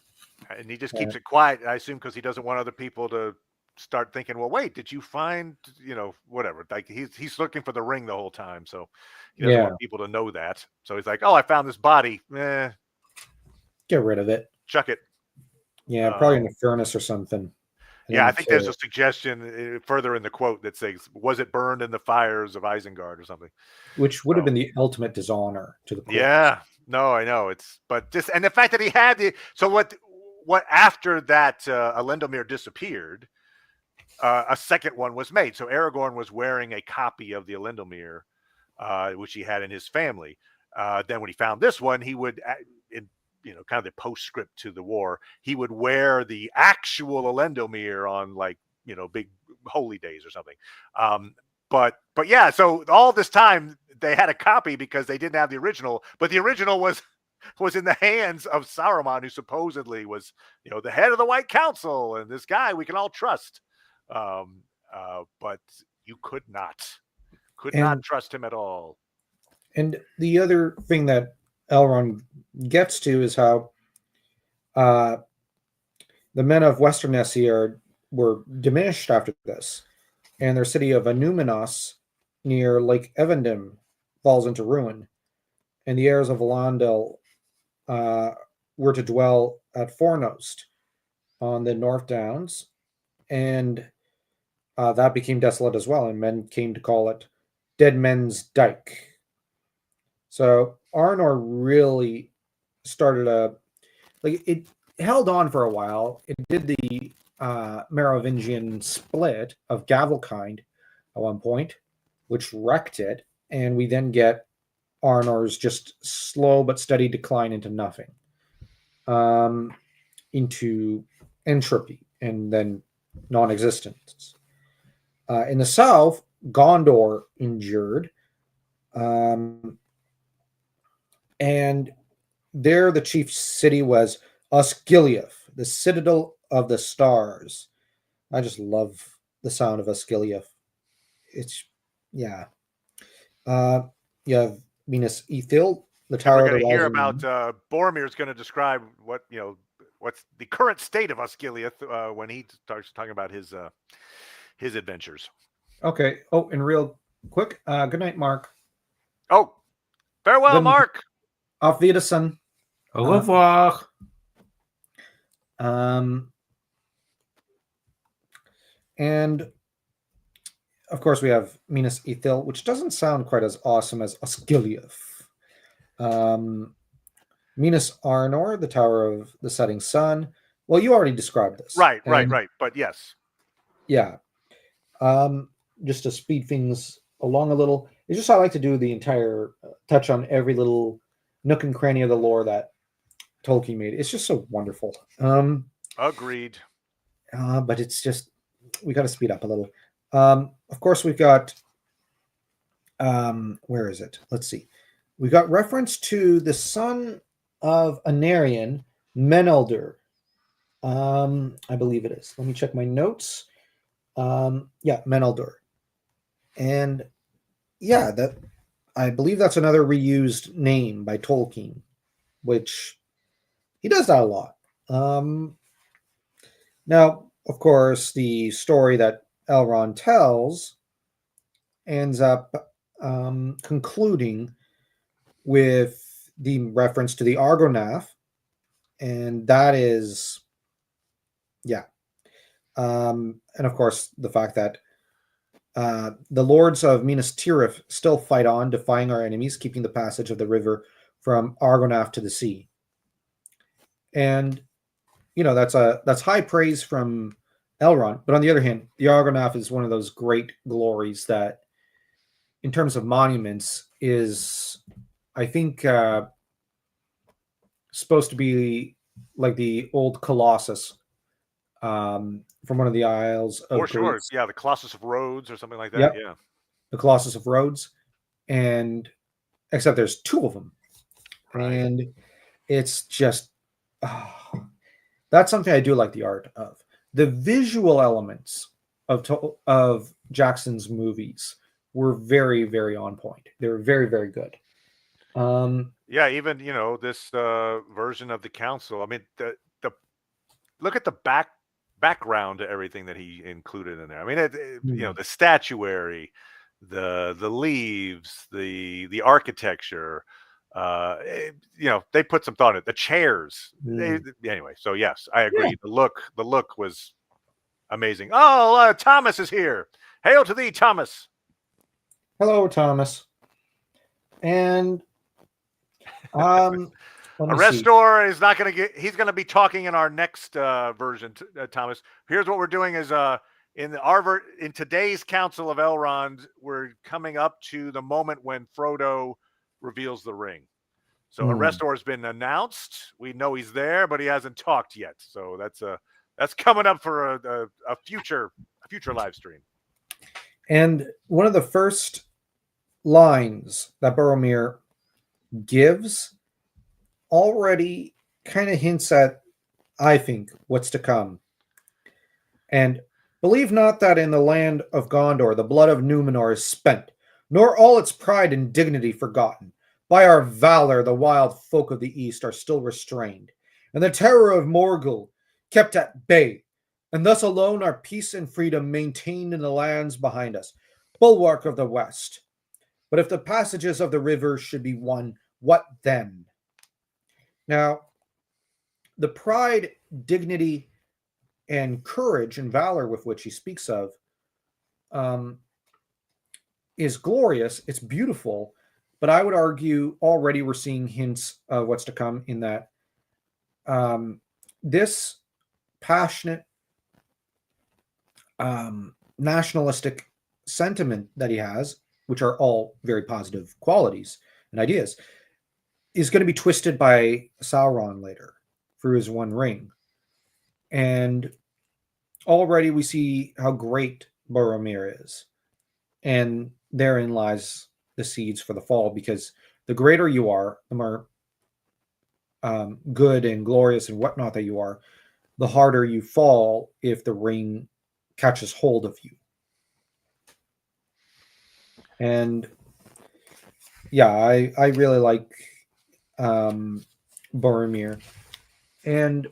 And he just keeps it quiet, I assume, because he doesn't want other people to start thinking, well, wait, did you find, whatever. Like he's looking for the ring the whole time, so he doesn't want people to know that. So he's like, oh, I found this body. Get rid of it. Chuck it. Yeah, probably in a furnace or something. Yeah, I think there's a suggestion further in the quote that says, was it burned in the fires of Isengard or something? Which would have been the ultimate dishonor to the quote. Yeah, no, I know. And the fact that he had what after that Elendilmir disappeared, a second one was made. So Aragorn was wearing a copy of the Elendilmir, which he had in his family. Then when he found this one, he would, kind of the postscript to the war, he would wear the actual Elendilmir on big holy days or something. But yeah, so all this time they had a copy because they didn't have the original, but the original was in the hands of Saruman, who supposedly was, the head of the White Council and this guy we can all trust. But you could not trust him at all. And the other thing that Elrond gets to is how the men of Western Essia were diminished after this, and their city of Anuminos near Lake Evendim falls into ruin, and the heirs of Elendil were to dwell at Fornost on the North Downs, and that became desolate as well, and men came to call it Dead Men's Dyke. So Arnor really started it held on for a while. It did the Merovingian split of Gavelkind at one point, which wrecked it, and we then get Arnor's just slow but steady decline into nothing, into entropy, and then non-existence. In the south, Gondor endured, and there the chief city was Osgiliath, the citadel of the stars. I just love the sound of Osgiliath. It's, yeah. You have Minas Ithil, the tower. We're going to hear about Boromir's going to describe what's the current state of Osgiliath when he starts talking about his adventures. Okay. Oh, and real quick. Good night, Mark. Oh, farewell, Good- Mark. Auf Wiedersehen. Au revoir. And of course, we have Minas Ithil, which doesn't sound quite as awesome as Osgiliath. Minas Arnor, the Tower of the Setting Sun. Well, you already described this. Right. And But yes. yeah. Just to speed things along a little, it's just I like to do the entire touch on every little nook and cranny of the lore that Tolkien made. It's just so wonderful. Agreed. But it's just we got to speed up a little. Of course, we've got where is it? Let's see. We got reference to the son of Anarion, Menelder. I believe it is. Let me check my notes. Yeah, Menelder. And yeah, that I believe that's another reused name by Tolkien, which he does that a lot. Now, of course, the story that Elrond tells ends up concluding with the reference to the Argonath, and that is, yeah. And of course, the fact that the lords of Minas Tirith still fight on, defying our enemies, keeping the passage of the river from Argonath to the sea. And that's high praise from Elrond. But on the other hand, the Argonath is one of those great glories that, in terms of monuments, is, I think, supposed to be like the old Colossus from one of the Isles of For sure. Greece. Yeah, the Colossus of Rhodes or something like that. Yep. Yeah. The Colossus of Rhodes, and except there's two of them, Right. and it's just that's something I do like the art of. The visual elements of Jackson's movies were very, very on point. They were very, very good. Yeah, even this version of the council. I mean, the look at the background to everything that he included in there. I mean, the statuary, the leaves, the architecture. They put some thought in it. The chairs. Anyway, so yes, I agree. Yeah. The look was amazing. Oh, Thomas is here. Hail to thee, Thomas. Hello, Thomas. And Arrestor is not going to get. He's going to be talking in our next version. Thomas. Here's what we're doing: is in today's Council of Elrond, we're coming up to the moment when Frodo reveals the ring. So Arrestor has been announced. We know he's there, but he hasn't talked yet. So that's coming up for a future live stream. And one of the first lines that Boromir gives already kind of hints at, I think, what's to come. And believe not that in the land of Gondor the blood of Numenor is spent, nor all its pride and dignity forgotten. By our valor the wild folk of the east are still restrained, and the terror of Morgul kept at bay, and thus alone are peace and freedom maintained in the lands behind us, bulwark of the west. But if the passages of the river should be won, what then? Now, the pride, dignity, and courage and valor with which he speaks of is glorious. It's beautiful, but I would argue already we're seeing hints of what's to come in that this passionate nationalistic sentiment that he has, which are all very positive qualities and ideas, is going to be twisted by Sauron later through his One Ring. And already we see how great Boromir is. And therein lies the seeds for the fall, because the greater you are, the more good and glorious and whatnot that you are, the harder you fall if the ring catches hold of you. And yeah, I really like Boromir, and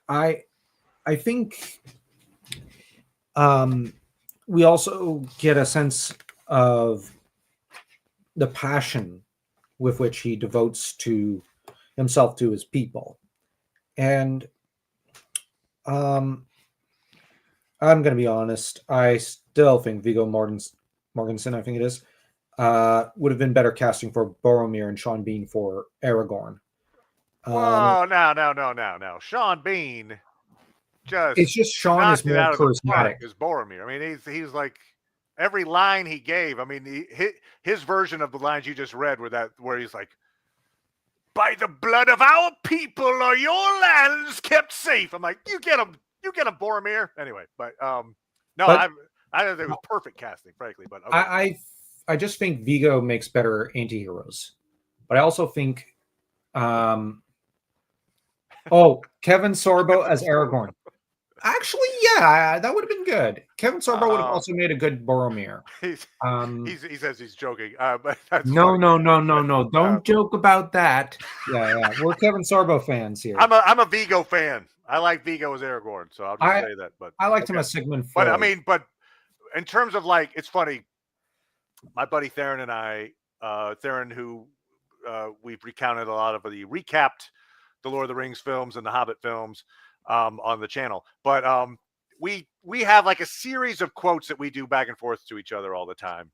I think we also get a sense of the passion with which he devotes to himself to his people. And I'm going to be honest, I still think Viggo Mortensen, I think it is, would have been better casting for Boromir and Sean Bean for Aragorn. Whoa, no. Sean Bean It's just Sean knocked is it more out of the park charismatic. as Boromir. I mean, he's like every line he gave. I mean, his version of the lines you just read where he's like, "By the blood of our people are your lands kept safe." I'm like, you get him, Boromir. Anyway, but no, But- I think it was perfect casting, frankly. But okay. I just think Viggo makes better antiheroes, but I also think, Kevin Sorbo as Aragorn. Actually, yeah, that would have been good. Kevin Sorbo would have also made a good Boromir. He says he's joking, but that's No, funny. no. Don't joke about that. Yeah. We're Kevin Sorbo fans here. I'm a Viggo fan. I like Viggo as Aragorn, so I'll just say that. But I liked him as Sigmund Freud. But I mean, in terms of like, it's funny. My buddy Theron and I, Theron, who we've recounted a lot of the recapped the Lord of the Rings films and the Hobbit films on the channel. But we have like a series of quotes that we do back and forth to each other all the time.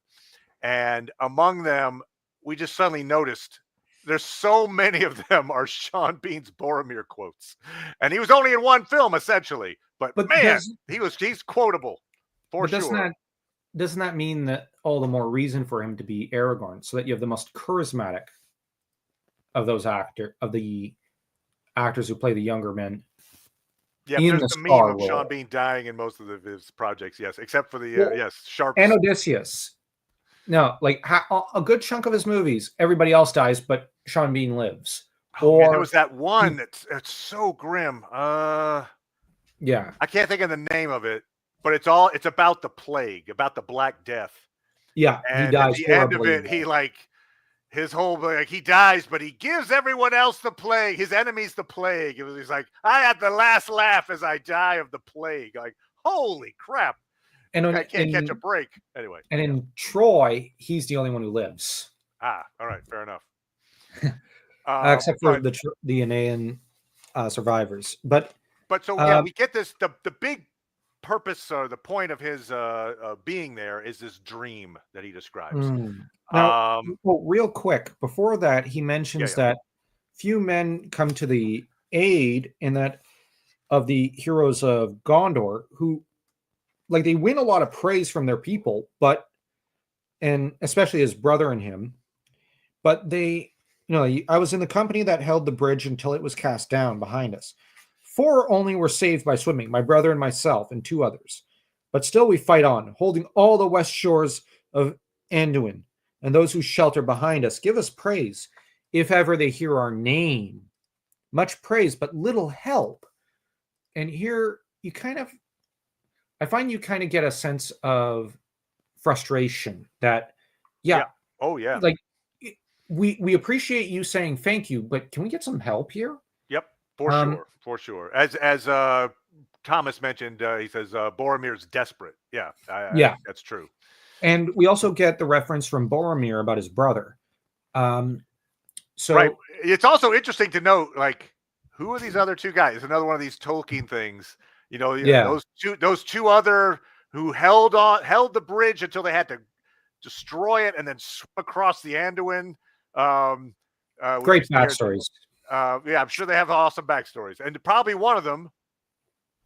And among them, we just suddenly noticed there's so many of them are Sean Bean's Boromir quotes. And he was only in one film, essentially. But man, he's quotable for sure. Doesn't that mean that all the more reason for him to be Aragorn, so that you have the most charismatic of those the actors who play the younger men? Yeah, in there's the the meme of role. Sean Bean dying in most of his projects, yes, except for the Sharp and Odysseus. No, like a good chunk of his movies, everybody else dies, but Sean Bean lives. Man, there was that one that's so grim. Yeah, I can't think of the name of it, but it's about the plague, about the Black Death. Yeah, and he dies at the end of horribly. it, he his whole he dies, but he gives everyone else the plague, his enemies the plague. He's like, I had the last laugh as I die of the plague. Like, holy crap! And I can't catch a break. Anyway, and in Troy, he's the only one who lives. All right, fair enough. Except for the Aenean survivors, but so we get this. The big purpose or the point of his being there is this dream that he describes. Now, real quick, before that, he mentions that few men come to the aid in that of the heroes of Gondor, who like they win a lot of praise from their people, and especially his brother and him, but they, I was in the company that held the bridge until it was cast down behind us. 4 only were saved by swimming, my brother and myself, and 2 others. But still we fight on, holding all the west shores of Anduin, and those who shelter behind us give us praise, if ever they hear our name. Much praise, but little help. And here I find you kind of get a sense of frustration that, like we appreciate you saying thank you, but can we get some help here? Yep, for sure. As Thomas mentioned, he says Boromir's desperate. Yeah, that's true. And we also get the reference from Boromir about his brother. So right. It's also interesting to note, like, who are these other 2 guys? Another one of these Tolkien things. Those two other who held the bridge until they had to destroy it and then swim across the Anduin. Great backstories. I'm sure they have awesome backstories, and probably one of them,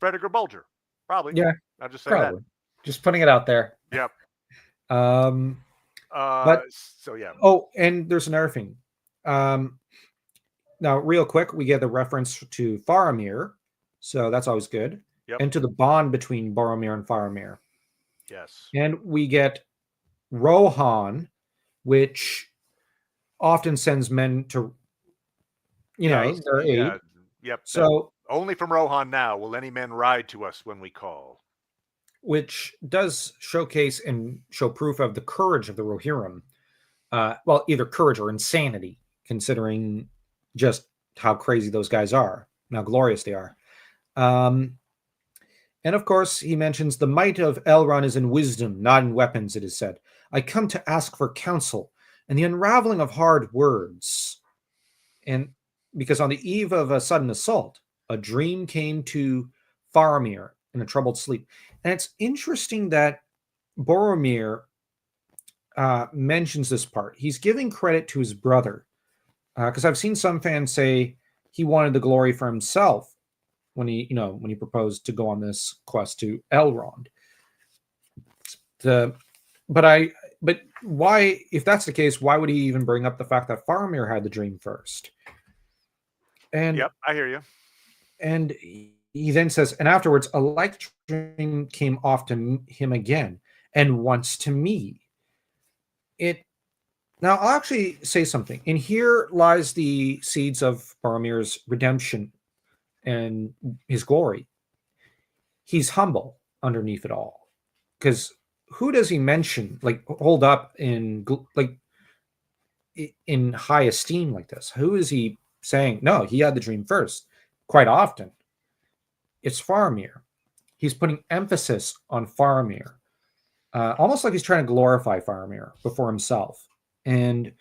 Frederick Bulger. Probably. Yeah. I'll just say that. Just putting it out there. Yep. But so yeah. Oh, and there's another thing. Now, real quick, we get the reference to Faramir, so that's always good. Yep. And to the bond between Boromir and Faramir. Yes. And we get Rohan, which often sends men to, their aid. Yep. So only from Rohan now will any men ride to us when we call. Which does showcase and show proof of the courage of the Rohirrim. Well, either courage or insanity, considering just how crazy those guys are, and how glorious they are. And of course, he mentions the might of Elrond is in wisdom, not in weapons, it is said. I come to ask for counsel and the unraveling of hard words. And because on the eve of a sudden assault, a dream came to Faramir in a troubled sleep. And it's interesting that Boromir mentions this part. He's giving credit to his brother, because I've seen some fans say he wanted the glory for himself when he proposed to go on this quest to Elrond. But why, if that's the case, why would he even bring up the fact that Faramir had the dream first? And yep, I hear you. And he then says, and afterwards, a like dream came off to him again, and once to me. Now, I'll actually say something. And here lies the seeds of Boromir's redemption and his glory. He's humble underneath it all. Because who does he mention, hold up in high esteem like this? Who is he saying, no, he had the dream first? Quite often, it's Faramir. He's putting emphasis on Faramir. Almost like he's trying to glorify Faramir before himself. And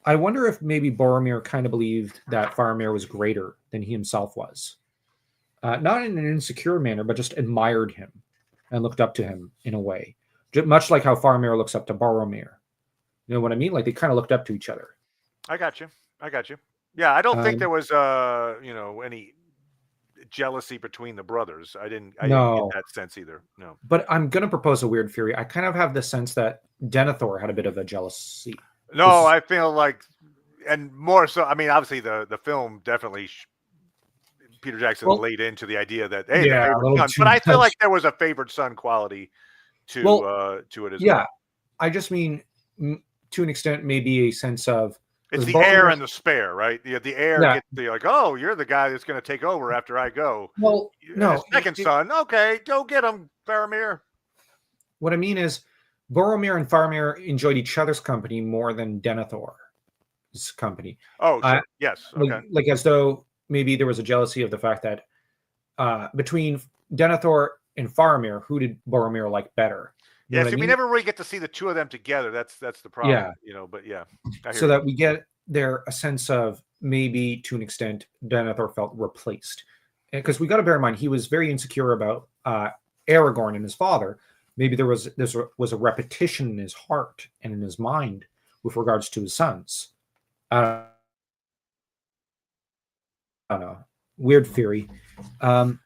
I wonder if maybe Boromir kind of believed that Faramir was greater than he himself was. Not in an insecure manner, but just admired him and looked up to him in a way. Much like how Faramir looks up to Boromir. You know what I mean? Like they kind of looked up to each other. I got you. Yeah, I don't think there was any jealousy between the brothers. I didn't get that sense either. No. But I'm going to propose a weird theory. I kind of have the sense that Denethor had a bit of a jealousy. No, I feel like, and more so, I mean, obviously the film definitely, Peter Jackson laid into the idea that, hey, the favorite son, but I feel like there was a favored son quality to it as well. I just mean, to an extent, maybe a sense of, it's the heir and the spare, right? The heir gets like, oh, you're the guy that's going to take over after I go. Well, no. Second son, okay, go get him, Faramir. What I mean is, Boromir and Faramir enjoyed each other's company more than Denethor's company. Oh, sure. Yes. Okay. Like as though maybe there was a jealousy of the fact that between Denethor and Faramir, who did Boromir like better? Yeah, so we never really get to see the two of them together. That's the problem. Yeah. But yeah. So that we get there a sense of maybe to an extent Denethor felt replaced. Because we got to bear in mind he was very insecure about Aragorn and his father. Maybe there was a repetition in his heart and in his mind with regards to his sons. I don't know. Weird theory. But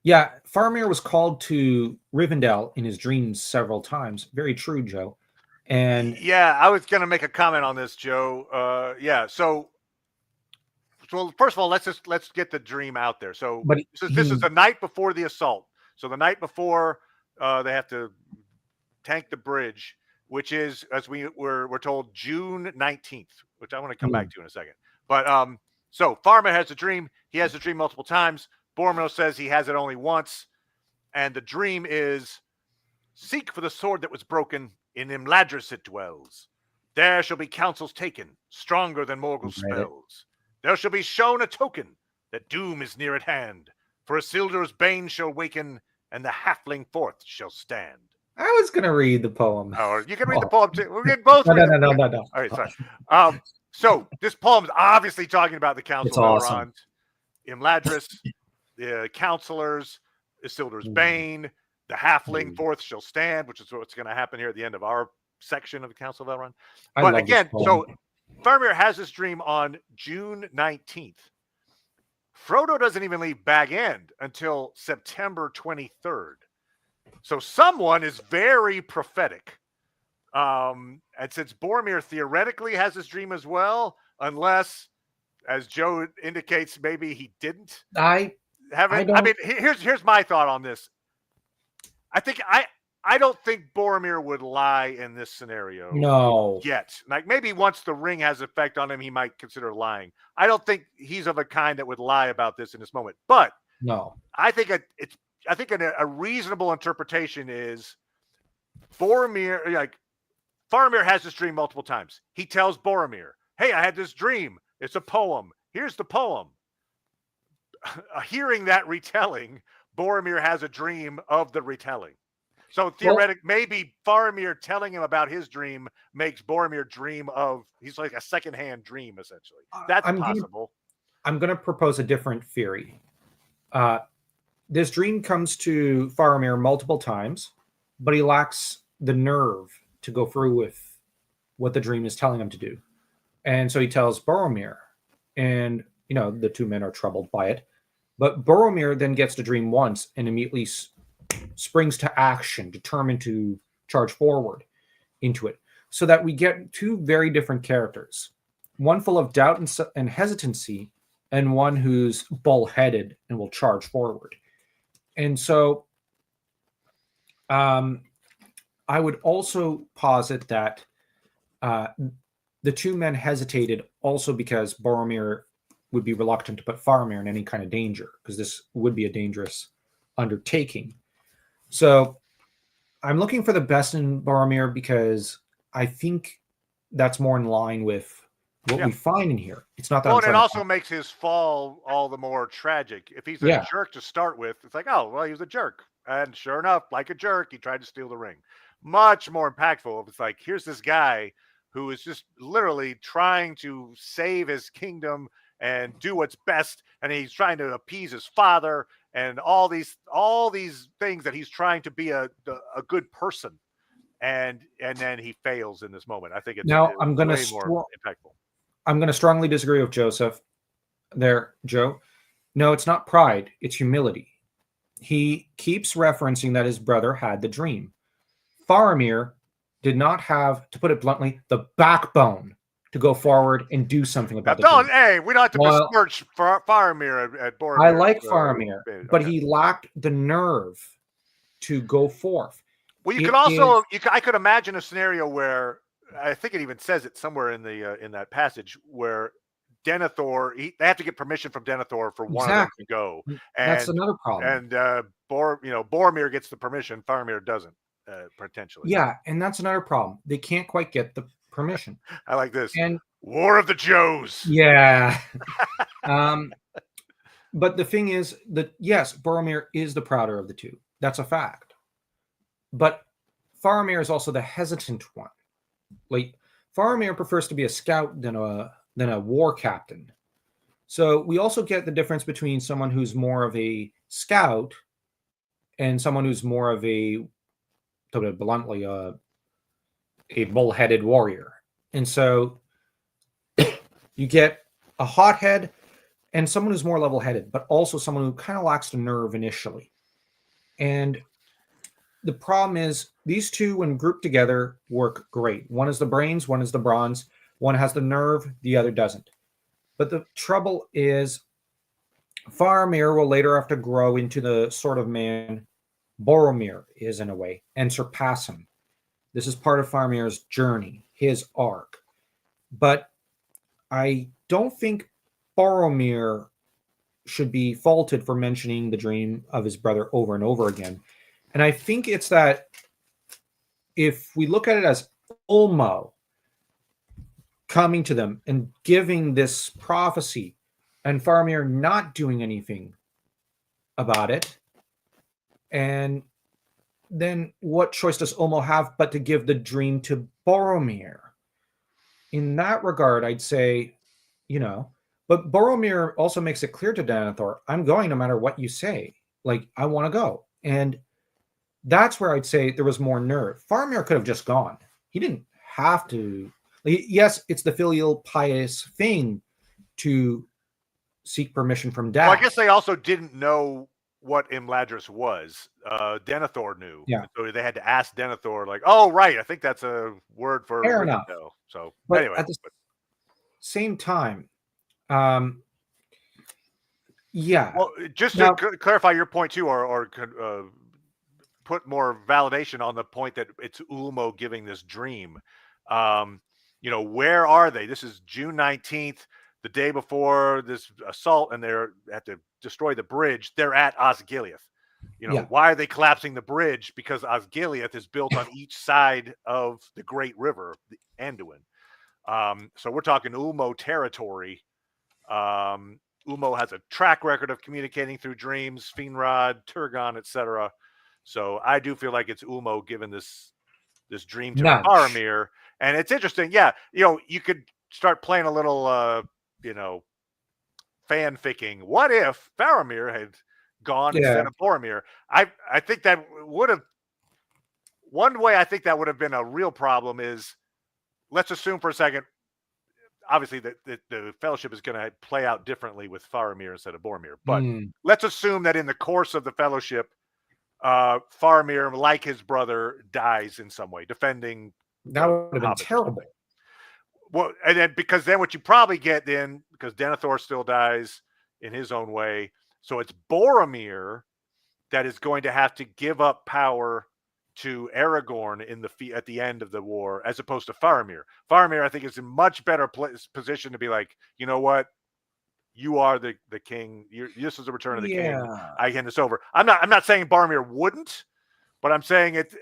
Faramir was called to Rivendell in his dreams several times. Very true, Joe. And yeah, I was going to make a comment on this, Joe. So first of all, let's get the dream out there. So this is the night before the assault. So the night before they have to tank the bridge, which is, as we're told, June 19th, which I want to come back to in a second. But so Faramir has a dream. He has a dream multiple times. Boromir says he has it only once. And the dream is, seek for the sword that was broken. In Imladris it dwells. There shall be counsels taken, stronger than Morgul spells. There shall be shown a token that doom is near at hand. For Isildur's bane shall waken, and the halfling forth shall stand. I was going to read the poem. Oh, you can read the poem too. We can both read No. All right, sorry. So this poem is obviously talking about the Council of Elrond, Imladris, the counselors, Isildur's bane, the halfling forth shall stand, which is what's going to happen here at the end of our section of the Council of Elrond. But again, so Faramir has this dream on June 19th. Frodo doesn't even leave Bag End until September 23rd. So someone is very prophetic. And since Boromir theoretically has this dream as well, unless, as Joe indicates, maybe he didn't have it. I mean, here's my thought on this. I don't think Boromir would lie in this scenario. No. Yet. Like maybe once the ring has effect on him, he might consider lying. I don't think he's of a kind that would lie about this in this moment. But no. I think a reasonable interpretation is Faramir has this dream multiple times. He tells Boromir, hey, I had this dream. It's a poem. Here's the poem. hearing that retelling, Boromir has a dream of the retelling. So theoretically, maybe Faramir telling him about his dream makes Boromir dream of, he's like a secondhand dream, essentially. That's possible. I'm going to propose a different theory. This dream comes to Faramir multiple times, but he lacks the nerve to go through with what the dream is telling him to do. And so he tells Boromir, and, the two men are troubled by it. But Boromir then gets the dream once and immediately springs to action, determined to charge forward into it, so that we get two very different characters, one full of doubt and hesitancy, and one who's bullheaded and will charge forward. And so I would also posit that the two men hesitated also because Boromir would be reluctant to put Faramir in any kind of danger, because this would be a dangerous undertaking. So I'm looking for the best in Boromir because I think that's more in line with what we find in here. It's not that. Well, and it also makes his fall all the more tragic. If he's a jerk to start with, it's like, oh, well, he was a jerk. And sure enough, like a jerk, he tried to steal the ring. Much more impactful if it's like, here's this guy who is just literally trying to save his kingdom and do what's best, and he's trying to appease his father, and all these things that he's trying to be a good person, and then he fails in this moment. I think it's now I'm going to more impactful. I'm going to strongly disagree with Joseph there, Joe. No, it's not pride; it's humility. He keeps referencing that his brother had the dream. Faramir did not have, to put it bluntly, the backbone to go forward and do something about it. Hey, we don't have to besmirch Faramir at Boromir. I like Faramir, but he lacked the nerve to go forth. Well, you could also, I could imagine a scenario where, I think it even says it somewhere in the in that passage, where Denethor, they have to get permission from Denethor for one of them to go. And that's another problem. And Boromir gets the permission, Faramir doesn't, potentially. Yeah, and that's another problem. They can't quite get the permission. I like this. And War of the Joes. Yeah. But the thing is that, yes, Boromir is the prouder of the two. That's a fact. But Faramir is also the hesitant one. Like, Faramir prefers to be a scout than a war captain. So we also get the difference between someone who's more of a scout and someone who's more of a, to put it bluntly, a bull-headed warrior. And so you get a hothead and someone who's more level-headed, but also someone who kind of lacks the nerve initially. And the problem is these two, when grouped together, work great. One is the brains, one is the bronze. One has the nerve, the other doesn't. But the trouble is Faramir will later have to grow into the sort of man Boromir is in a way and surpass him. This is part of Faramir's journey, his arc. But I don't think Boromir should be faulted for mentioning the dream of his brother over and over again. And I think it's that if we look at it as Ulmo coming to them and giving this prophecy and Faramir not doing anything about it, and then what choice does Ulmo have but to give the dream to Boromir? In that regard, I'd say, but Boromir also makes it clear to Denethor, I'm going no matter what you say. Like, I want to go. And that's where I'd say there was more nerve. Faramir could have just gone. He didn't have to. Yes, it's the filial pious thing to seek permission from dad. Well, I guess they also didn't know what Imladris was. Denethor knew. Yeah. So they had to ask Denethor, like, oh, right, I think that's a word for... Fair enough. So, but anyway. At the same time, yeah. Well, just to clarify your point, too, or put more validation on the point that it's Ulmo giving this dream. Where are they? This is June 19th, the day before this assault, and they're at to destroy the bridge. They're at Osgiliath. Why are they collapsing the bridge? Because Osgiliath is built on each side of the Great River, the Anduin. So we're talking Ulmo territory. Umo has a track record of communicating through dreams, Finrod, Turgon, etc. So I do feel like it's Umo given this dream to Nudge. Faramir. And it's interesting. Yeah, you could start playing a little, fanficking. What if Faramir had gone instead of Boromir? I think that would have, one way I think that would have been a real problem is, let's assume for a second, obviously the fellowship is going to play out differently with Faramir instead of Boromir. But let's assume that in the course of the fellowship, Faramir, like his brother, dies in some way, defending. That would have been terrible. Well, and then because then what you probably get then, because Denethor still dies in his own way, so it's Boromir that is going to have to give up power to Aragorn at the end of the war, as opposed to Faramir. Faramir, I think, is in much better position to be like, you know what, you are the king. This is the return of the king. I hand this over. I'm not saying Boromir wouldn't, but I'm saying it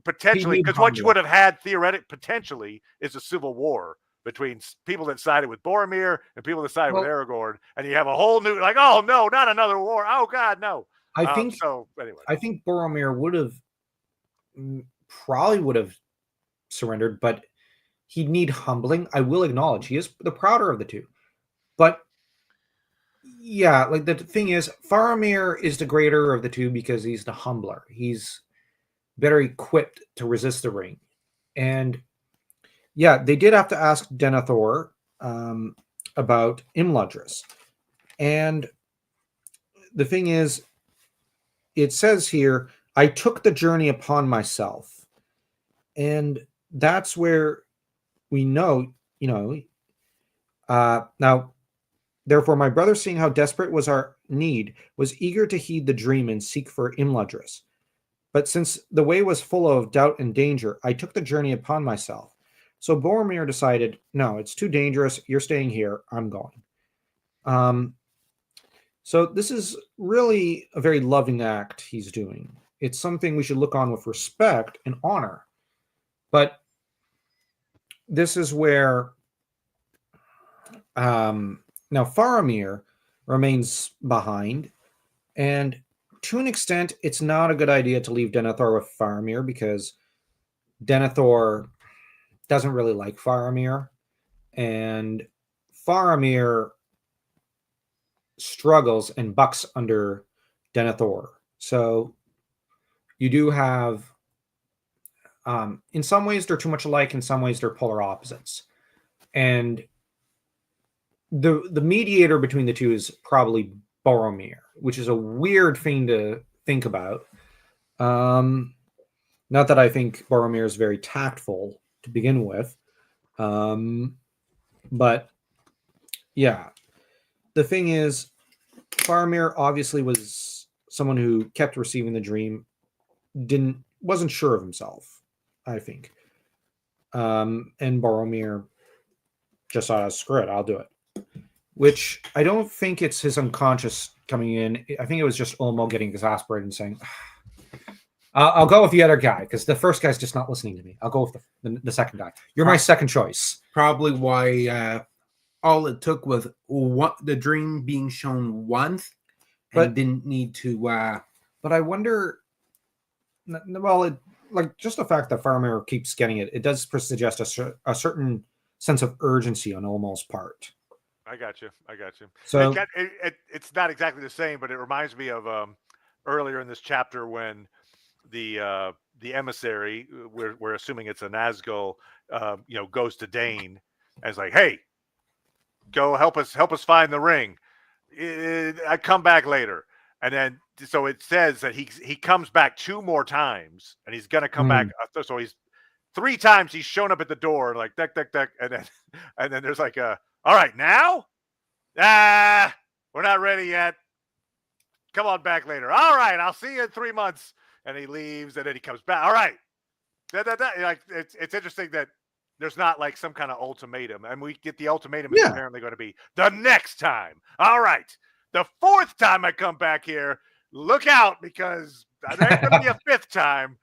potentially, because what you would have had potentially is a civil war between people that sided with Boromir and people that sided with Aragorn, and you have a whole new, like, oh no, not another war. Oh God, no. I think so. Anyway, I think Boromir probably would have surrendered, but he'd need humbling. I will acknowledge he is the prouder of the two, but yeah, like the thing is, Faramir is the greater of the two because he's the humbler. He's better equipped to resist the ring. And yeah, they did have to ask Denethor about Imladris. And the thing is, it says here, I took the journey upon myself. And that's where we know, now, therefore, my brother, seeing how desperate was our need, was eager to heed the dream and seek for Imladris. But since the way was full of doubt and danger, I took the journey upon myself. So Boromir decided, no, it's too dangerous. You're staying here. I'm going. So this is really a very loving act he's doing. It's something we should look on with respect and honor. But this is where now Faramir remains behind, and to an extent, it's not a good idea to leave Denethor with Faramir because Denethor doesn't really like Faramir, and Faramir struggles and bucks under Denethor. So you do have, in some ways, they're too much alike. In some ways, they're polar opposites. And the mediator between the two is probably Boromir, which is a weird thing to think about. Not that I think Boromir is very tactful to begin with. But yeah, the thing is, Faramir obviously was someone who kept receiving the dream, wasn't sure of himself, I think. And Boromir just thought, screw it, I'll do it. Which I don't think it's his unconscious coming in. I think it was just Ulmo getting exasperated and saying, I'll go with the other guy because the first guy's just not listening to me. I'll go with the second guy. You're my second choice. Probably why all it took was the dream being shown once, but didn't need to. But I wonder. Well, just the fact that Faramir keeps getting it, it does suggest a certain sense of urgency on Ulmo's part. I got you. So it's not exactly the same, but it reminds me of earlier in this chapter when the emissary, we're assuming it's a Nazgul, goes to Dane and is like, "Hey, go help us find the ring. I come back later." And then so it says that he comes back 2 more times, and he's gonna come back. So he's 3 times he's shown up at the door, like duck, and then there's like all right, now? We're not ready yet. Come on back later. All right, I'll see you in 3 months. And he leaves, and then he comes back. All right. Like it's interesting that there's not like some kind of ultimatum. And we get the ultimatum is apparently going to be the next time. All right. The 4th time I come back here, look out, because there's going to be a 5th time.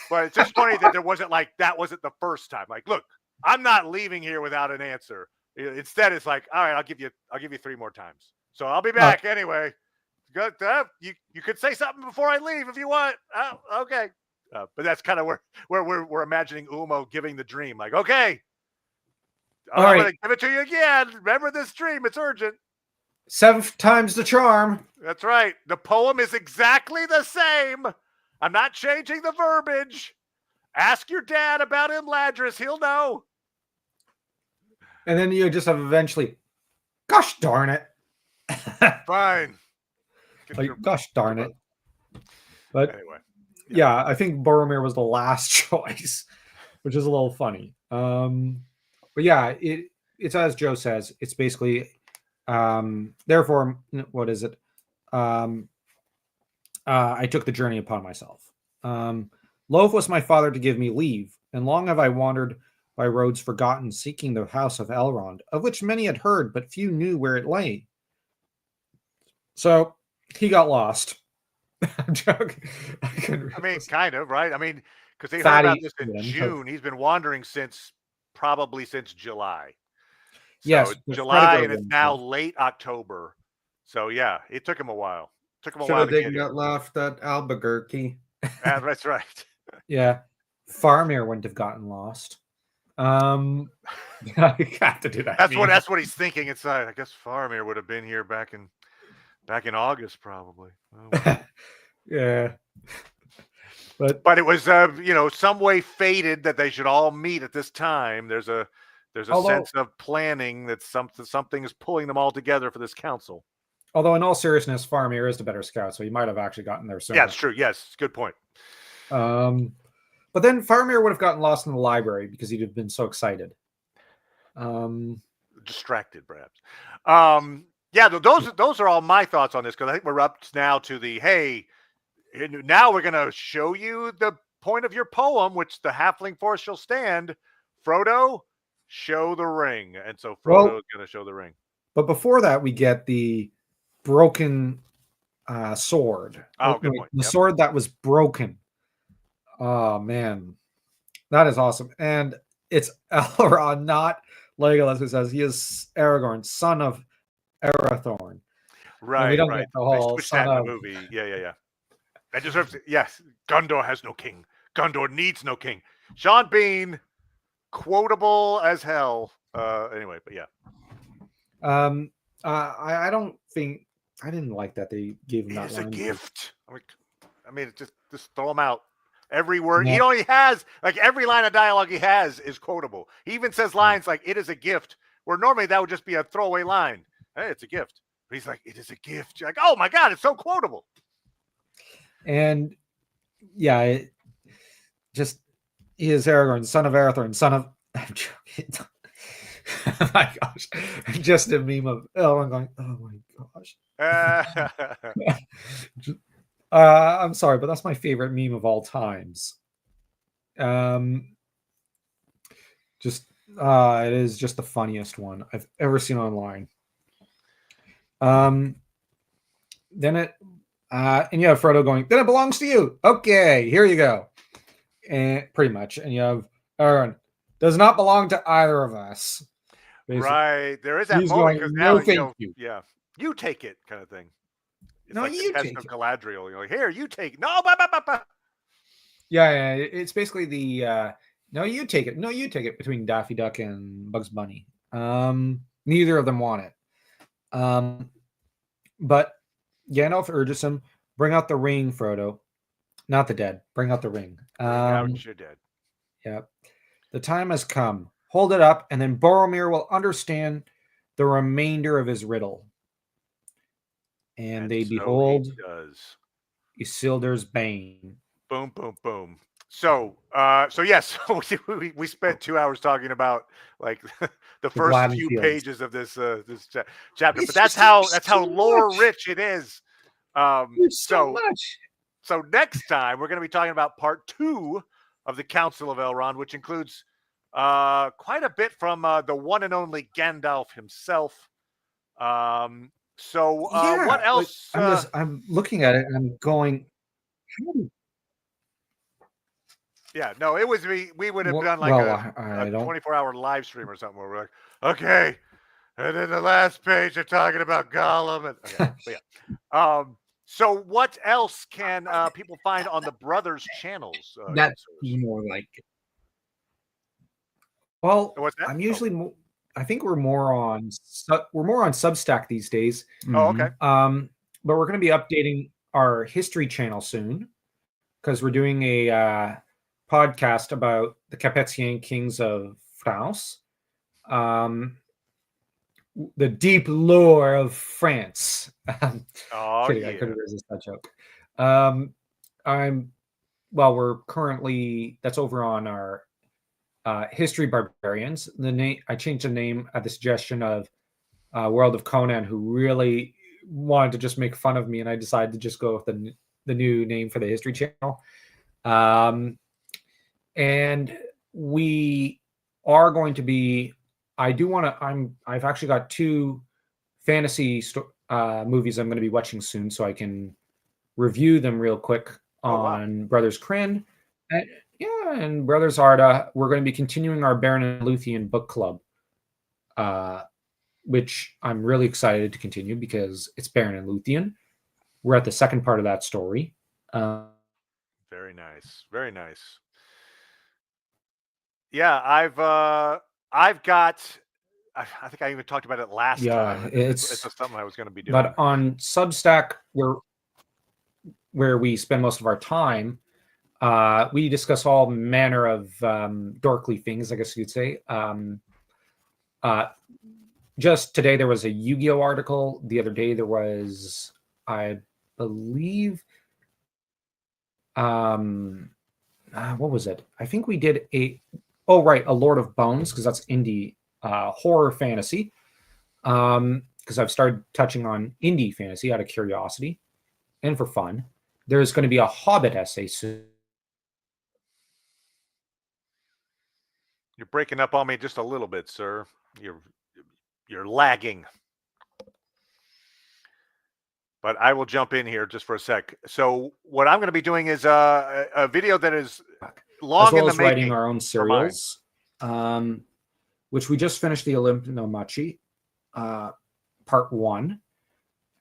But it's just funny that that wasn't the first time. Like, look, I'm not leaving here without an answer. Instead, it's like, all right, I'll give you 3 more times. So I'll be back anyway. Good. You could say something before I leave if you want. Oh, okay. But that's kind of where we're imagining Umo giving the dream. Like, okay, All I'm right. going to give it to you again. Remember this dream. It's urgent. 7th time's the charm. That's right. The poem is exactly the same. I'm not changing the verbiage. Ask your dad about Imladris. He'll know. And then you just have eventually, gosh darn it. Fine. Like, gosh darn it. But anyway. Yeah, I think Boromir was the last choice, which is a little funny. But yeah, it's as Joe says, it's basically therefore, what is it? I took the journey upon myself. Loath was my father to give me leave, and long have I wandered by roads forgotten, seeking the house of Elrond, of which many had heard, but few knew where it lay. So he got lost. I'm joking. I mean, kind of, right? I mean, because they heard Fatty about this in June. He's been wandering probably since July. So yes, July, and it's now late October. So yeah, it took him a while. Took him a while to get here. Got left at Albuquerque. That's right. Yeah, Faramir wouldn't have gotten lost. I have to do that. That's what he's thinking inside. I guess Faramir would have been here back in August, probably. Oh. Yeah, but it was some way fated that they should all meet at this time. There's a sense of planning that something is pulling them all together for this council. Although, in all seriousness, Faramir is the better scout, so he might have actually gotten there sooner. Yeah, it's true. Yes, good point. But then Faramir would have gotten lost in the library because he'd have been so excited. Distracted, perhaps. Yeah, those are all my thoughts on this, because I think we're up now to the, hey, now we're going to show you the point of your poem, which the halfling force shall stand. Frodo, show the ring. And so Frodo is going to show the ring. But before that, we get the broken sword. Oh, good point. The sword that was broken. Oh, man. That is awesome. And it's Elrond, not Legolas, who says he is Aragorn, son of Arathorn. Right, we don't right. Get the whole they switched that in the movie. Yeah. That deserves it. Yes, Gondor has no king. Gondor needs no king. Sean Bean, quotable as hell. Anyway, but yeah. I don't think I didn't like that they gave him that line. It's a gift. I mean, just throw him out. Every word he only has, like every line of dialogue he has, is quotable. He even says lines like "It is a gift," where normally that would just be a throwaway line. Hey, it's a gift. But he's like, "It is a gift." You're like, oh my god, it's so quotable. And yeah, he is Aragorn, son of Arathorn, son of. I'm joking. Oh my gosh, just a meme of Elrond going, oh my gosh. I'm sorry, but that's my favorite meme of all times. It is just the funniest one I've ever seen online. Then and you have Frodo going, then it belongs to you. Okay, here you go. And pretty much, and you have Aragorn, does not belong to either of us. Basically. Right, there is that moment because now you. Yeah, you take it, kind of thing. It's no, like you take it. Galadriel. You're like, here, you take it. No, Yeah, it's basically the no, you take it. No, you take it between Daffy Duck and Bugs Bunny. Neither of them want it. But Gandalf urges him, bring out the ring, Frodo. Not the dead. Bring out the ring. Bring out your dead. Yeah. The time has come. Hold it up, and then Boromir will understand the remainder of his riddle. And they behold Isildur's bane. Boom, boom, boom. So yes, we spent 2 hours talking about like the first few pages of this chapter, but that's how lore rich it is. So much. So next time we're going to be talking about part 2 of the Council of Elrond, which includes quite a bit from the one and only Gandalf himself. What else? I'm looking at it and I'm going. Yeah, no, it was we would have done like a 24-hour live stream or something where we're like, okay, And then the last page, they're talking about Gollum. And, okay, but yeah. So what else can people find on the Brothers channels? That's more like it. Well, What's that? I'm usually I think we're more on Substack these days. Oh, okay. But we're going to be updating our history channel soon because we're doing a podcast about the Capetian kings of France. The deep lore of France. Oh, Kidding, yeah. I couldn't resist that joke. We're currently, that's over on our History Barbarians. The name, I changed the name at the suggestion of World of Conan, who really wanted to just make fun of me, and I decided to just go with the new name for the History channel. And we are going to be, I've actually got 2 fantasy movies I'm going to be watching soon, so I can review them real quick on Brothers Kryn. And Brothers Arda. We're going to be continuing our Baron and Luthien book club, which I'm really excited to continue because it's Baron and Luthien. We're at the second part of that story. Very nice. Very nice. Yeah, I've got. I think I even talked about it last time. It's something I was going to be doing. But on Substack, where we spend most of our time, we discuss all manner of dorkly things, I guess you'd say. Just today, there was a Yu-Gi-Oh article. The other day, there was, I believe, what was it? I think we did a Lord of Bones, because that's indie horror fantasy. Because I've started touching on indie fantasy out of curiosity and for fun. There's going to be a Hobbit essay soon. You're breaking up on me just a little bit, sir. You're lagging. But I will jump in here just for a sec. So what I'm going to be doing is a video that is long as well in the as making. Writing our own serials, which we just finished the Olymp no Machi, part 1.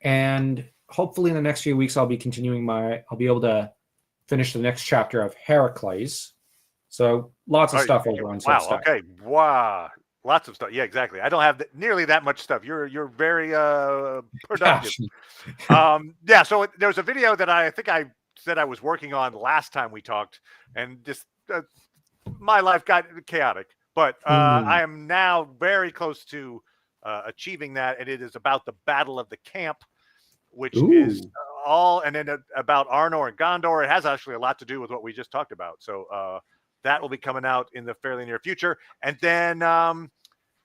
And hopefully in the next few weeks, I'll be able to finish the next chapter of Heracles. So lots of stuff over on Substack. Wow. Okay. Wow. Lots of stuff. Yeah, exactly. I don't have nearly that much stuff. You're very productive. Yeah. So there's a video that I think I said I was working on last time we talked, and just my life got chaotic. But I am now very close to achieving that, and it is about the Battle of the Camp, which is and then about Arnor and Gondor. It has actually a lot to do with what we just talked about. So that will be coming out in the fairly near future. And then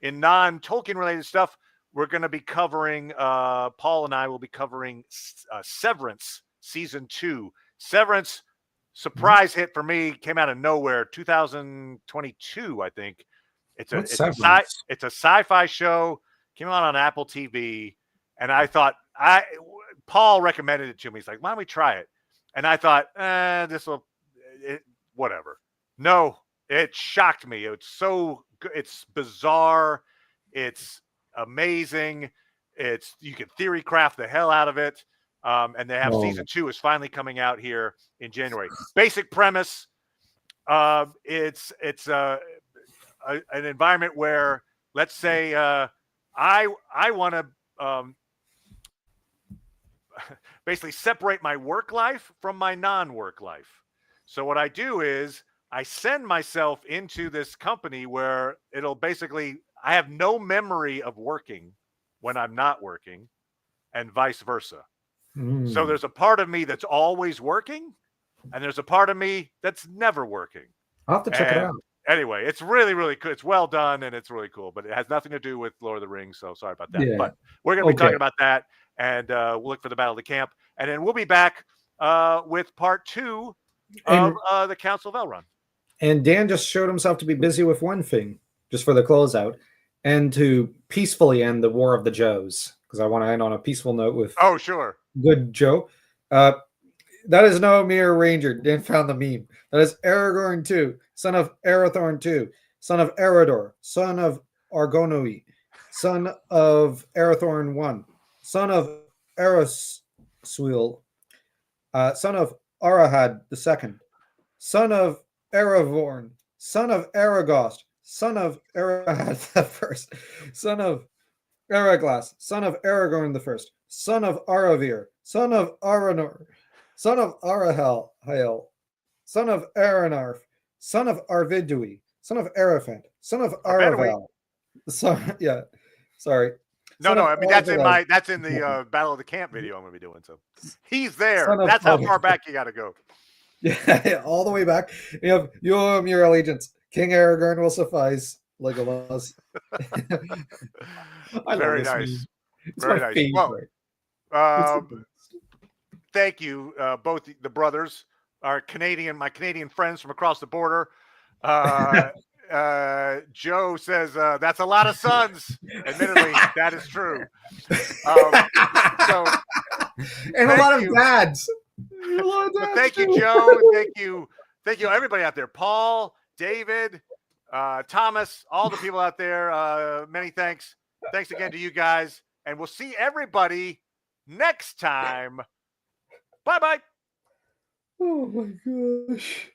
in non-Tolkien related stuff, we're going to be covering, Paul and I will be covering Severance Season 2. Severance, surprise hit for me, came out of nowhere, 2022, I think. It's a sci-fi show, came out on Apple TV, and I thought, Paul recommended it to me. He's like, why don't we try it? And I thought, whatever. No, it shocked me. It's so good. It's bizarre. It's amazing. You can theory craft the hell out of it. And they have season 2 is finally coming out here in January. Basic premise. It's an environment where, let's say, I want to basically separate my work life from my non-work life. So what I do is I send myself into this company where it'll basically, I have no memory of working when I'm not working, and vice versa. So there's a part of me that's always working, and there's a part of me that's never working. I'll have to check it out. Anyway, it's really, really cool. It's well done, and it's really cool, but it has nothing to do with Lord of the Rings, so sorry about that. Yeah. But we're going to be talking about that, and we'll look for the Battle of the Camp, and then we'll be back with part 2 of the Council of Elrond. And Dan just showed himself to be busy with one thing, just for the closeout, and to peacefully end the War of the Joes, because I want to end on a peaceful note with good Joe. That is no mere ranger. Dan found the meme. That is Aragorn 2, son of Arathorn 2, son of Eredor, son of Argonoi, son of Arathorn 1, son of Eraswil, son of Arahad the second, son of Aravorn, son of Aragost, son of Arahad the first, son of Araglas, son of Aragorn the first, son of Aravir, son of Aranor, son of Arahel, son of Aranarf, son of Arvidui, son of Araphant, son of Aravel. Son, yeah, sorry. No, Son no. of I mean, that's Arvelad. in the Battle of the Camp video I'm going to be doing. So he's there. Son of That's how Arvel. far back you got to go. Yeah, all the way back. You have your allegiance. King Aragorn will suffice. Legolas. I Very love this nice. meme. It's Very my nice. favorite. Well, It's the best. thank you, both the brothers, my Canadian friends from across the border. Joe says that's a lot of sons. Admittedly, that is true. So, And a lot of you. dads. So thank you, Joe. Thank you, everybody out there. Paul, David, Thomas, all the people out there. Many thanks. Thanks again to you guys, and we'll see everybody next time. Bye-bye. Oh my gosh.